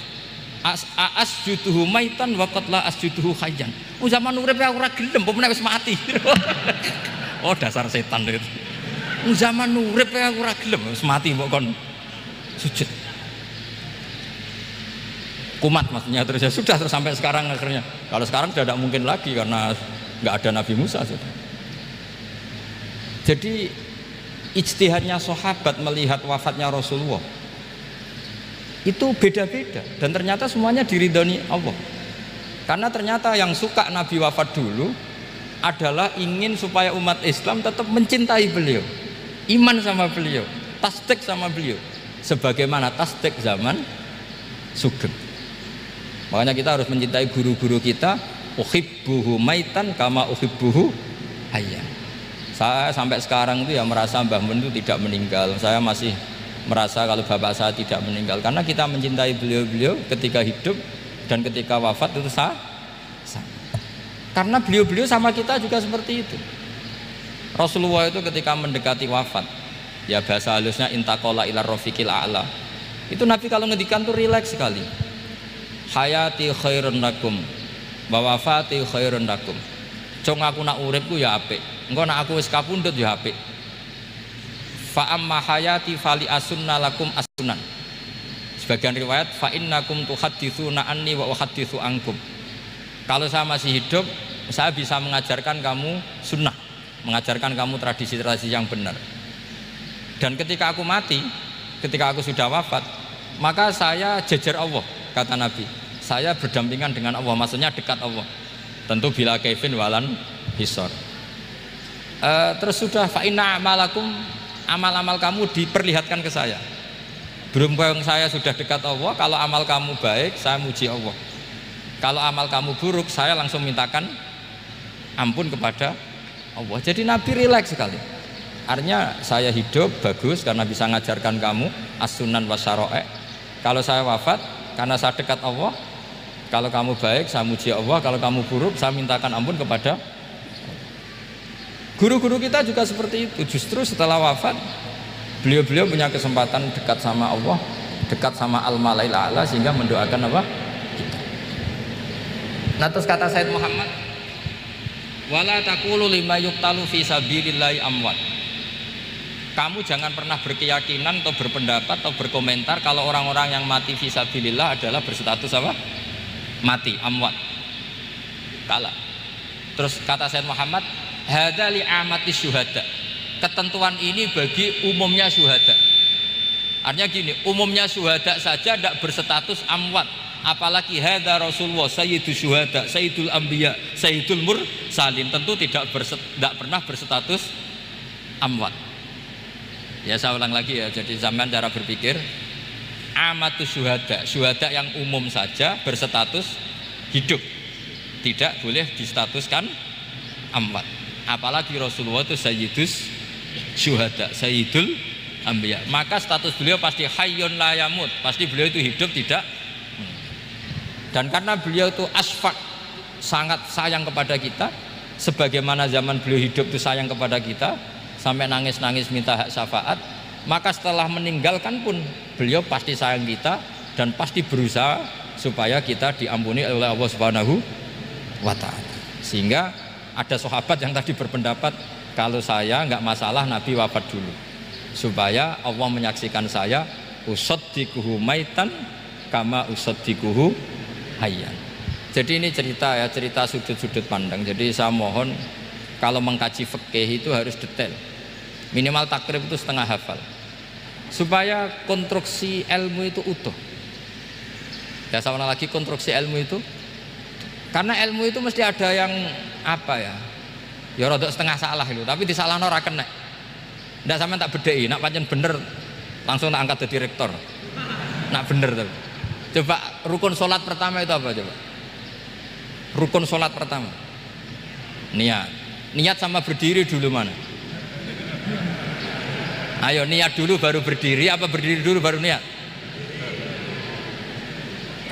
Asjuduhu maitan wa qatla asjuduhu hayyan. Zaman urip aku ora gelem, pemene wis mati. Oh, dasar setan itu. Zaman urip aku ora gelem, wis mati mbok kon sujud. Kumat maksudnya terus ya sudah terus sampai sekarang akhirnya. Kalau sekarang sudah tidak mungkin lagi karena nggak ada Nabi Musa sudah. Jadi ijtihadnya sahabat melihat wafatnya Rasulullah itu beda-beda dan ternyata semuanya diridhoni Allah. Karena ternyata yang suka Nabi wafat dulu adalah ingin supaya umat Islam tetap mencintai beliau, iman sama beliau, tasdik sama beliau, sebagaimana tasdik zaman Sugeng. Makanya kita harus mencintai guru-guru kita. Uhibbuhu maitan kama uhibbuhu hayyan. Saya sampai sekarang itu ya merasa Mbah Mun itu tidak meninggal. Saya masih merasa kalau bapak saya tidak meninggal karena kita mencintai beliau-beliau ketika hidup dan ketika wafat itu sama. Karena beliau-beliau sama kita juga seperti itu. Rasulullah itu ketika mendekati wafat, ya bahasa halusnya intaqala ila rafiqil a'la. Itu Nabi kalau ngedikan tuh rileks sekali. Hayati khairun lakum wa wafati khairun lakum. Cong aku nak uripku ya apik. Engko nak aku wis kapundhut ya apik. Fa amma hayati fali asunna lakum asunan. Sebagian riwayat fa innakum tuhadditsuna anni wa uhadditsu ankum. Kalau saya masih hidup, saya bisa mengajarkan kamu sunnah, mengajarkan kamu tradisi-tradisi yang benar. Dan ketika aku mati, ketika aku sudah wafat, maka saya jejer Allah, kata Nabi. Saya berdampingan dengan Allah, maksudnya dekat Allah. Tentu bila kaifin walan hisor. Terus sudah fa inna amalakum, amal-amal kamu diperlihatkan ke saya. Berhubung saya sudah dekat Allah, kalau amal kamu baik, saya muji Allah. Kalau amal kamu buruk, saya langsung mintakan ampun kepada Allah. Jadi Nabi rileks sekali. Artinya saya hidup bagus karena bisa ngajarkan kamu as-sunan wa syara'i'. Kalau saya wafat karena saya dekat Allah. Kalau kamu baik, saya muji Allah. Kalau kamu buruk, saya mintakan ampun kepada guru-guru kita juga seperti itu. Justru setelah wafat, beliau-beliau punya kesempatan dekat sama Allah, dekat sama Al-Malail A'la, sehingga mendoakan apa? Kita. Nah, terus kata Said Muhammad, wala taqulu lima yuqtalu fi sabilillahi amwat. Kamu jangan pernah berkeyakinan atau berpendapat atau berkomentar kalau orang-orang yang mati fi sabilillah adalah berstatus apa? Mati, amwat. Kalah. Terus kata Said Muhammad, hadza li amati syuhada. Ketentuan ini bagi umumnya syuhada. Artinya gini, umumnya syuhada saja tidak berstatus amwat, apalagi hadza Rasulullah sayyidus syuhada, sayyidul anbiya, sayyidul mursalin, tentu tidak pernah berstatus amwat. Ya saya ulang lagi ya, jadi zaman cara berpikir amatus syuhada, syuhada yang umum saja berstatus hidup, tidak boleh distatuskan amwat. Apalagi Rasulullah itu sayyidus syuhada, sayyidul anbiya, maka status beliau pasti hayyun la yamut, pasti beliau itu hidup tidak. Dan karena beliau itu asfaq, sangat sayang kepada kita, sebagaimana zaman beliau hidup itu sayang kepada kita sampai nangis-nangis minta hak syafaat, maka setelah meninggalkan pun beliau pasti sayang kita dan pasti berusaha supaya kita diampuni oleh Allah Subhanahu wa ta'ala. Sehingga ada sahabat yang tadi berpendapat kalau saya nggak masalah Nabi wafat dulu, supaya Allah menyaksikan saya usaddiquhu maitan kama usaddiquhu hayyan. Jadi ini cerita ya, cerita sudut-sudut pandang. Jadi saya mohon kalau mengkaji fikih itu harus detail, minimal takrib itu setengah hafal, supaya konstruksi ilmu itu utuh. Ya sama lagi konstruksi ilmu itu, karena ilmu itu mesti ada yang apa ya, ya rodok setengah salah itu, tapi disalahno ora kena. Ndak sampean tak bedheki, nak pancen bener langsung tak angkat jadi rektor. Nak bener tuh. Coba rukun sholat pertama itu apa coba? Rukun sholat pertama. Niat. Niat sama berdiri dulu mana? Ayo niat dulu baru berdiri, apa berdiri dulu baru niat?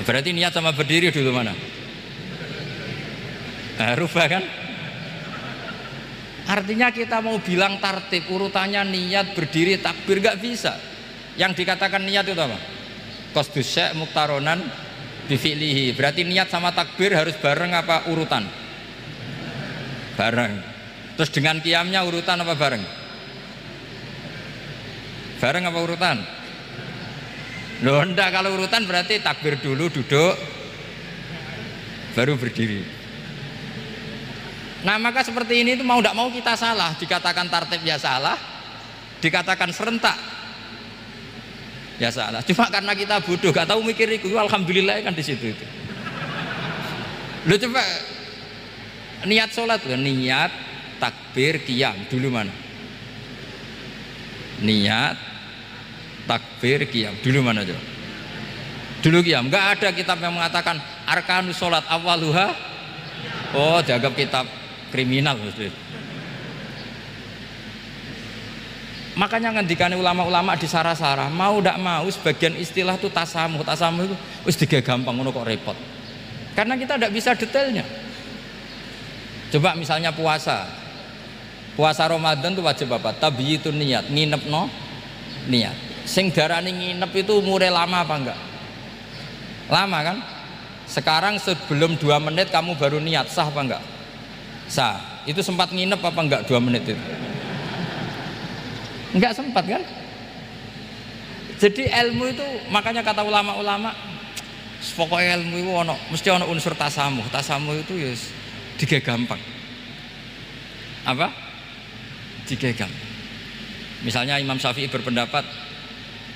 Berarti niat sama berdiri dulu mana? Nah, rubah kan? Artinya kita mau bilang tartib urutannya niat berdiri takbir nggak bisa. Yang dikatakan niat itu apa? Qasdus syai' muqtaronan bi fi'lihi. Berarti niat sama takbir harus bareng apa urutan? Bareng. Terus dengan qiyamnya urutan apa bareng? Bareng apa urutan? Loh enggak, kalau urutan berarti takbir dulu duduk baru berdiri. Nah maka seperti ini itu mau tidak mau kita salah, dikatakan tartib ya salah, dikatakan serentak ya salah. Cuma karena kita bodoh, gak tahu mikir itu, alhamdulillah kan di situ itu. Lu coba niat sholat, niat takbir qiyam dulu mana? Niat takbir qiyam dulu mana coba? Dulu qiyam. Nggak ada kitab yang mengatakan arkanus sholat awaluha. Oh, dianggap kitab kriminal mesti. Makanya ngendikane ulama-ulama di sarah-sarah, mau tidak mau sebagian istilah itu tasamuh itu wis gampang ngono kok repot. Karena kita tidak bisa detailnya. Coba misalnya puasa Ramadan itu wajib apa? Tabyitun niat, nginep no niat. Sing darani nginep itu umure lama apa enggak? Lama kan? Sekarang sebelum 2 menit kamu baru niat, sah apa enggak? Sah. Itu sempat nginep apa enggak 2 menit itu? Enggak sempat kan? Jadi ilmu itu, makanya kata ulama-ulama, pokoknya ilmu itu mesti ada unsur tasamuh. Tasamuh itu ya tiga gampang. Apa? Tiga gampang. Misalnya Imam Syafi'i berpendapat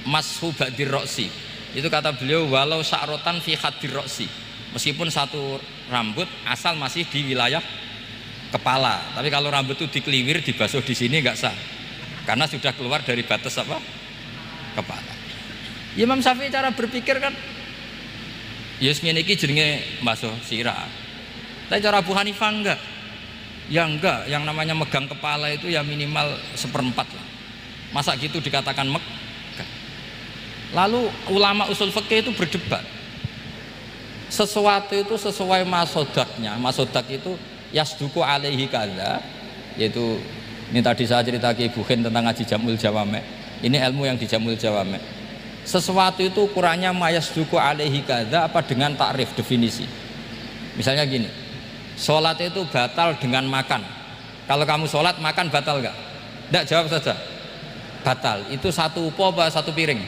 mashu ba'dir roksi. Itu kata beliau walau sa'rotan fi hadir roksi. Meskipun satu rambut asal masih di wilayah kepala. Tapi kalau rambut itu dikeliwir, dibasuh di sini enggak sah. Karena sudah keluar dari batas apa? Kepala. Imam Syafi'i cara berpikir kan ya ngene iki jenenge basuh sirah. Tapi cara Abu Hanifah enggak. Ya enggak, yang namanya megang kepala itu ya minimal 1/4 lah. Masa gitu dikatakan megah? Lalu ulama usul fikih itu berdebat. Sesuatu itu sesuai masodaknya. Masodak itu yasduku alaihi kadza, yaitu ini tadi saya cerita ke Ibu Khin tentang ngaji Jamul Jawame. Ini ilmu yang di Jamul Jawame. Sesuatu itu ukurannya mayasduku alaihi kadza apa dengan takrif definisi. Misalnya gini, sholat itu batal dengan makan. Kalau kamu sholat makan batal nggak? Nggak, jawab saja. Batal. Itu satu upo apa satu piring?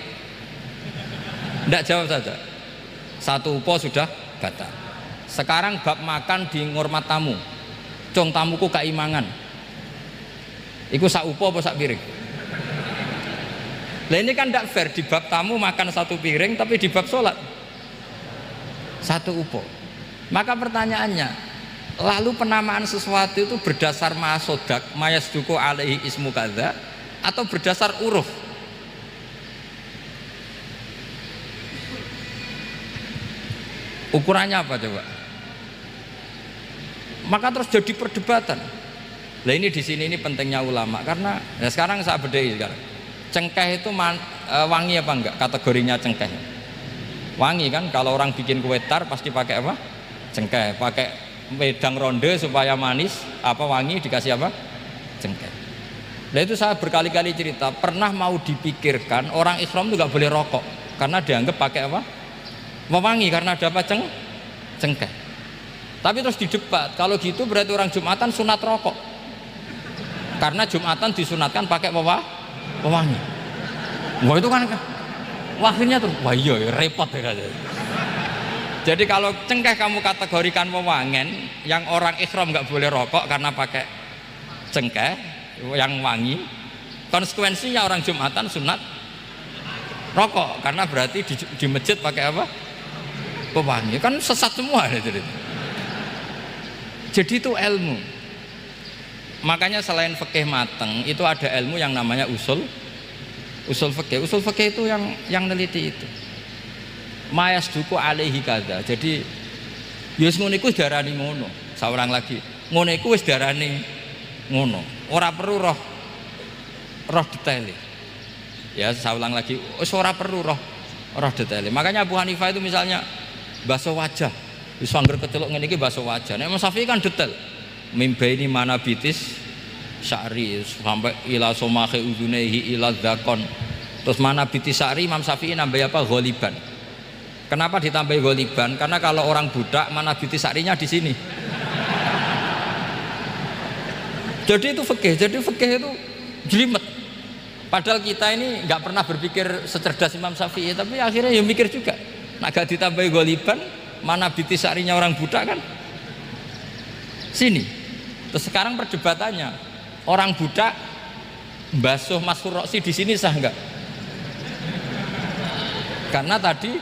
Nggak, jawab saja. Satu upo sudah batal. Sekarang bab makan di ngurmat tamu. Cung tamuku keimangan. Iku sak upo apa sak piring? Lah ini kan tidak fair, di bab tamu makan satu piring tapi di bab sholat satu upo. Maka pertanyaannya, lalu penamaan sesuatu itu berdasar masodak mayasduku alaihi ismu kadza atau berdasar uruf? Ukurannya apa coba? Maka terus jadi perdebatan. Nah ini di sini ini pentingnya ulama, karena ya sekarang saya bedai sekarang. Cengkeh itu wangi apa enggak? Kategorinya cengkeh. Wangi kan, kalau orang bikin kue tar pasti pakai apa? Cengkeh. Pakai wedang ronde supaya manis, apa wangi dikasih apa? Cengkeh. Nah itu saya berkali-kali cerita, pernah mau dipikirkan orang ihram itu enggak boleh rokok karena dianggap pakai apa? Mewangi karena ada apa? Cengkeh. Tapi terus didebat, kalau gitu berarti orang Jumatan sunat rokok. Karena Jumatan disunatkan pakai pewangi. Wah itu kan akhirnya tuh, wah iya repot ya. Jadi kalau cengkeh kamu kategorikan pewangen, yang orang ikhram nggak boleh rokok karena pakai cengkeh yang wangi, konsekuensinya orang Jumatan sunat rokok karena berarti di masjid pakai apa? Pewangi. Kan sesat semua itu. Jadi itu ilmu. Makanya selain fikih mateng itu ada ilmu yang namanya usul fikih. Usul fikih itu yang neliti itu. Mayasduku alaihi kadza. Jadi wis ngono iku darani ngono. Saurang lagi. Ngono iku wis darani ngono. Ora perlu roh detail. Ya, saya ulang lagi. Wis ora perlu roh detail. Makanya Abu Hanifah itu misalnya basuh wajah. Wis angger kecelok ngene iki basuh wajah. Nek Imam Syafi'i kan detail. Mimbaini manabitis sya'ri sampai ila somahe udunehi ila dzakon. Terus manabitis sya'ri Imam Syafi'i nambah apa? Ghaliban. Kenapa ditambahi ghaliban? Karena kalau orang budak manabitis sya'rinya di sini. Jadi itu fikih. Jadi fikih itu jelimet. Padahal kita ini nggak pernah berpikir secerdas Imam Syafi'i, tapi akhirnya ya mikir juga. Nak gak ditambahi ghaliban, manabitis sya'rinya orang budak kan sini. Terus sekarang perdebatannya, orang budak basuh Mas'hur Roksi di sini sah enggak? Karena tadi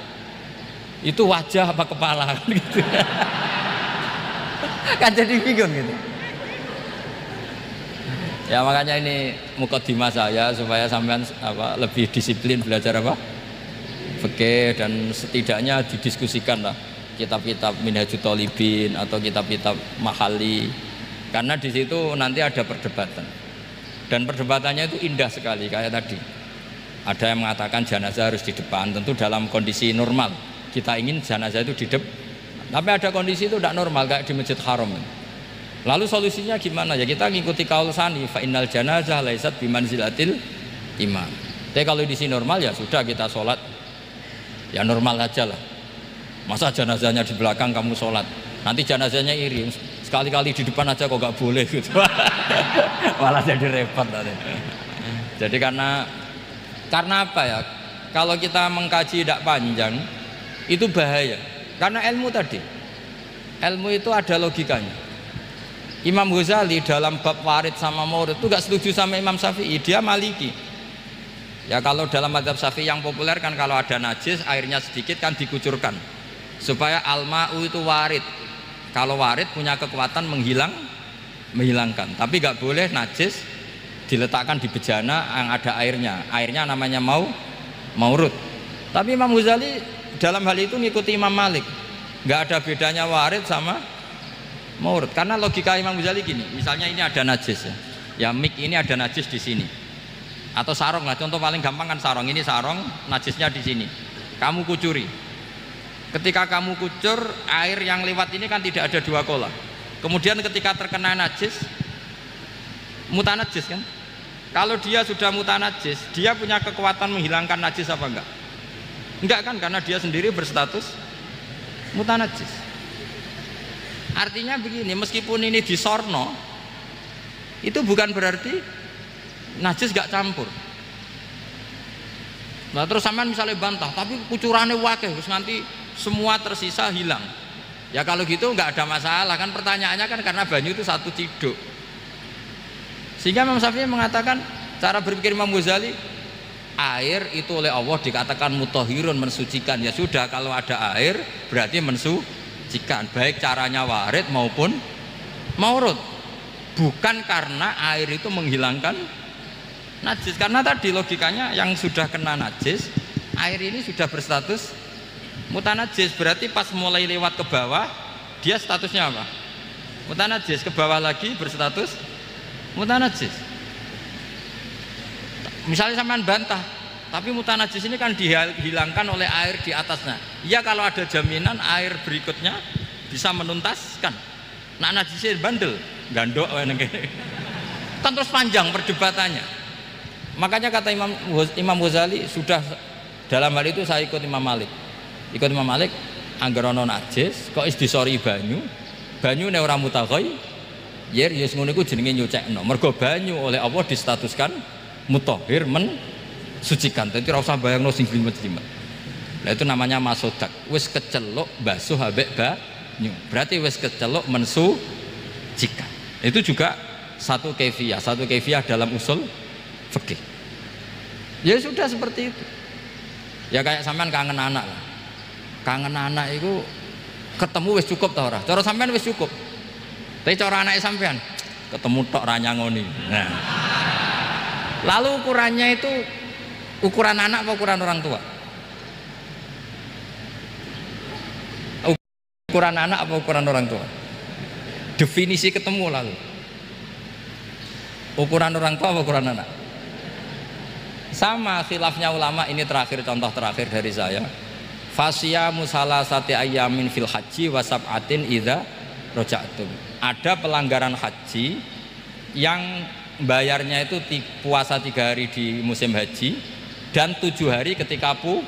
itu wajah apa kepala kan gitu. Kan jadi bingung gitu. Ya makanya ini mukadimah saya supaya sampean lebih disiplin belajar fikih, dan setidaknya didiskusikan lah kitab-kitab Minhajut Thalibin atau kitab-kitab Mahali, karena di situ nanti ada perdebatan dan perdebatannya itu indah sekali. Kayak tadi ada yang mengatakan jenazah harus di depan, tentu dalam kondisi normal kita ingin jenazah itu di depan, tapi ada kondisi itu tidak normal kayak di Masjid Haram. Lalu solusinya gimana? Ya kita ngikuti kaul Sani, fa innal janazah laisat bimanzilatil imam. Tapi kalau di sini normal ya sudah, kita sholat ya normal aja lah. Masa jenazahnya di belakang kamu sholat, nanti jenazahnya iri, sekali-kali di depan aja kok gak boleh gitu. Malah jadi repot nanti. Jadi karena apa ya? Kalau kita mengkaji tidak panjang itu bahaya. Karena ilmu tadi, ilmu itu ada logikanya. Imam Ghazali dalam bab warid sama maurid itu gak setuju sama Imam Syafi'i, dia Maliki. Ya kalau dalam mazhab Syafi'i yang populer kan kalau ada najis airnya sedikit kan dikucurkan supaya al-ma'u itu warid. Kalau warid punya kekuatan menghilangkan, tapi gak boleh najis diletakkan di bejana yang ada airnya. Airnya namanya maurud. Tapi Imam Ghazali dalam hal itu ngikuti Imam Malik, gak ada bedanya warid sama maurud. Karena logika Imam Ghazali gini, misalnya ini ada najis ya mik ini ada najis di sini, atau sarong lah, contoh paling gampang kan sarong, ini sarong najisnya di sini, kamu kucuri. Ketika kamu kucur, air yang lewat ini kan tidak ada dua kolah, kemudian ketika terkena najis mutanajis kan, kalau dia sudah mutanajis dia punya kekuatan menghilangkan najis apa enggak? Enggak kan, karena dia sendiri berstatus mutanajis. Artinya begini, meskipun ini disorno itu bukan berarti najis gak campur. Nah terus sampean misalnya bantah, tapi kucurannya wakil terus nanti semua tersisa hilang. Ya kalau gitu nggak ada masalah kan, pertanyaannya kan karena banyu itu satu ciduk. Sehingga Imam Syafi'i mengatakan, cara berpikir Imam Ghazali, air itu oleh Allah dikatakan mutahhirun, mensucikan. Ya sudah, kalau ada air berarti mensucikan, baik caranya warid maupun maurud. Bukan karena air itu menghilangkan najis, karena tadi logikanya yang sudah kena najis, air ini sudah berstatus mutanajis, berarti pas mulai lewat ke bawah dia statusnya apa? Mutanajis, ke bawah lagi berstatus mutanajis. Misalnya sampean bantah, tapi mutanajis ini kan dihilangkan oleh air di atasnya. Iya, kalau ada jaminan air berikutnya bisa menuntaskan. Nah najisnya bandel, gandok kan terus panjang perdebatannya. Makanya kata Imam Ghazali, sudah dalam hal itu saya ikut Imam Malik. Ikut Imam Malik, anggar ana najis kok istisori banyu ne ora mutaghayir, ya ngono iku jenenge nyucekno. Mergo banyu oleh Allah distatuskan mutahhir, mensucikan. Dadi ora usah bayangno sing jlimet-jlimet. Lah itu namanya masodak. Wis keceluk basuh ambek banyu. Berarti wis keceluk mensucikan. Itu juga satu kefiah dalam usul fikih. Ya sudah seperti itu. Ya kayak sampean kangen anak lah. Kangen anak itu ketemu wis cukup ta ora? Cara sampean wis cukup. Tapi cara anake sampean ketemu tok ra nyangoni. Nah. Lalu ukurannya itu ukuran anak apa ukuran orang tua? Ukuran anak apa ukuran orang tua? Definisi ketemu lalu. Ukuran orang tua apa ukuran anak? Sama khilafnya ulama. Ini terakhir, contoh terakhir dari saya. Fasyamu salasati ayyamin fil haji wa sab'atin idza raja'tum. Ada pelanggaran haji yang bayarnya itu puasa 3 hari di musim haji dan 7 hari ketika pulang.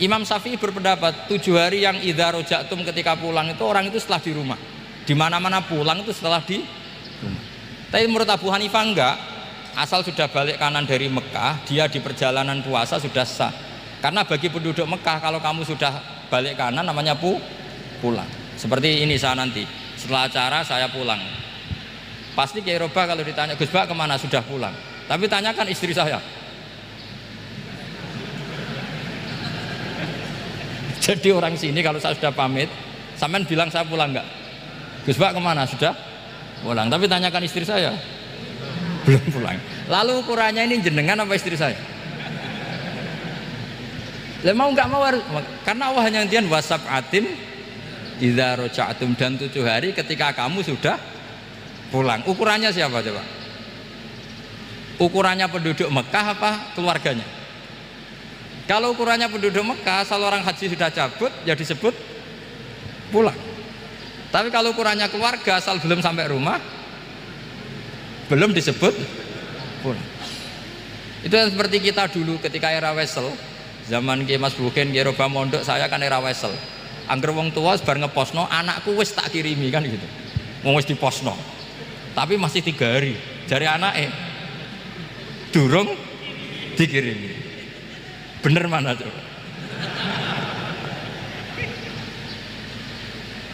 Imam Syafi'i berpendapat 7 hari yang idza raja'tum ketika pulang itu orang itu setelah di rumah. Di mana-mana pulang itu setelah di rumah. Tapi menurut Abu Hanifah enggak. Asal sudah balik kanan dari Mekah, dia di perjalanan puasa sudah sah. Karena bagi penduduk Mekah kalau kamu sudah balik kanan namanya pulang. Seperti ini saya nanti setelah acara saya pulang. Pasti Kiai Roba kalau ditanya Gus Bak kemana sudah pulang. Tapi tanyakan istri saya. Jadi orang sini kalau saya sudah pamit, sampean bilang saya pulang enggak? Gus Bak kemana sudah pulang. Tapi tanyakan istri saya. Belum pulang. Lalu ukurannya ini jenengan apa istri saya? Lah mau nggak mau harus, karena Allah hanya ngendikan wasab'atin idza raja'tum, dan 7 hari ketika kamu sudah pulang. Ukurannya siapa coba? Ukurannya penduduk Mekah apa keluarganya? Kalau ukurannya penduduk Mekah, asal orang haji sudah cabut ya disebut pulang. Tapi kalau ukurannya keluarga asal belum sampai rumah belum disebut pulang. Itu seperti kita dulu ketika era Wesel, zaman Ki Mas Buken, Ki Roba Mondok, saya kan era Wesel. Angger wong tua bar ngeposno, anakku wis tak kirimi kan gitu. Wong wis diposno. Tapi masih 3 hari. Jare anake durung dikirimi. Bener mana coba?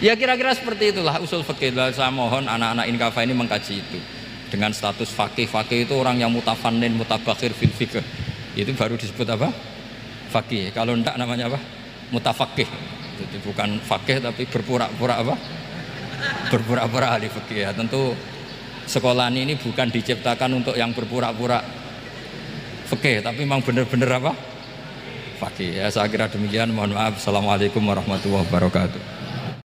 Ya kira-kira seperti itulah usul fikih. Saya mohon anak-anak Inkafa ini mengkaji itu. Dengan status fakih itu orang yang mutafannin mutabakhir fil fikih. Itu baru disebut apa? Fakih. Kalau enggak namanya apa? Mutafakih. Itu bukan fakih tapi berpura-pura apa? Berpura-pura ahli fikih. Ya, tentu sekolah ini bukan diciptakan untuk yang berpura-pura fikih, tapi memang benar-benar apa? Fakih. Ya, saya kira demikian. Mohon maaf. Assalamualaikum warahmatullahi wabarakatuh.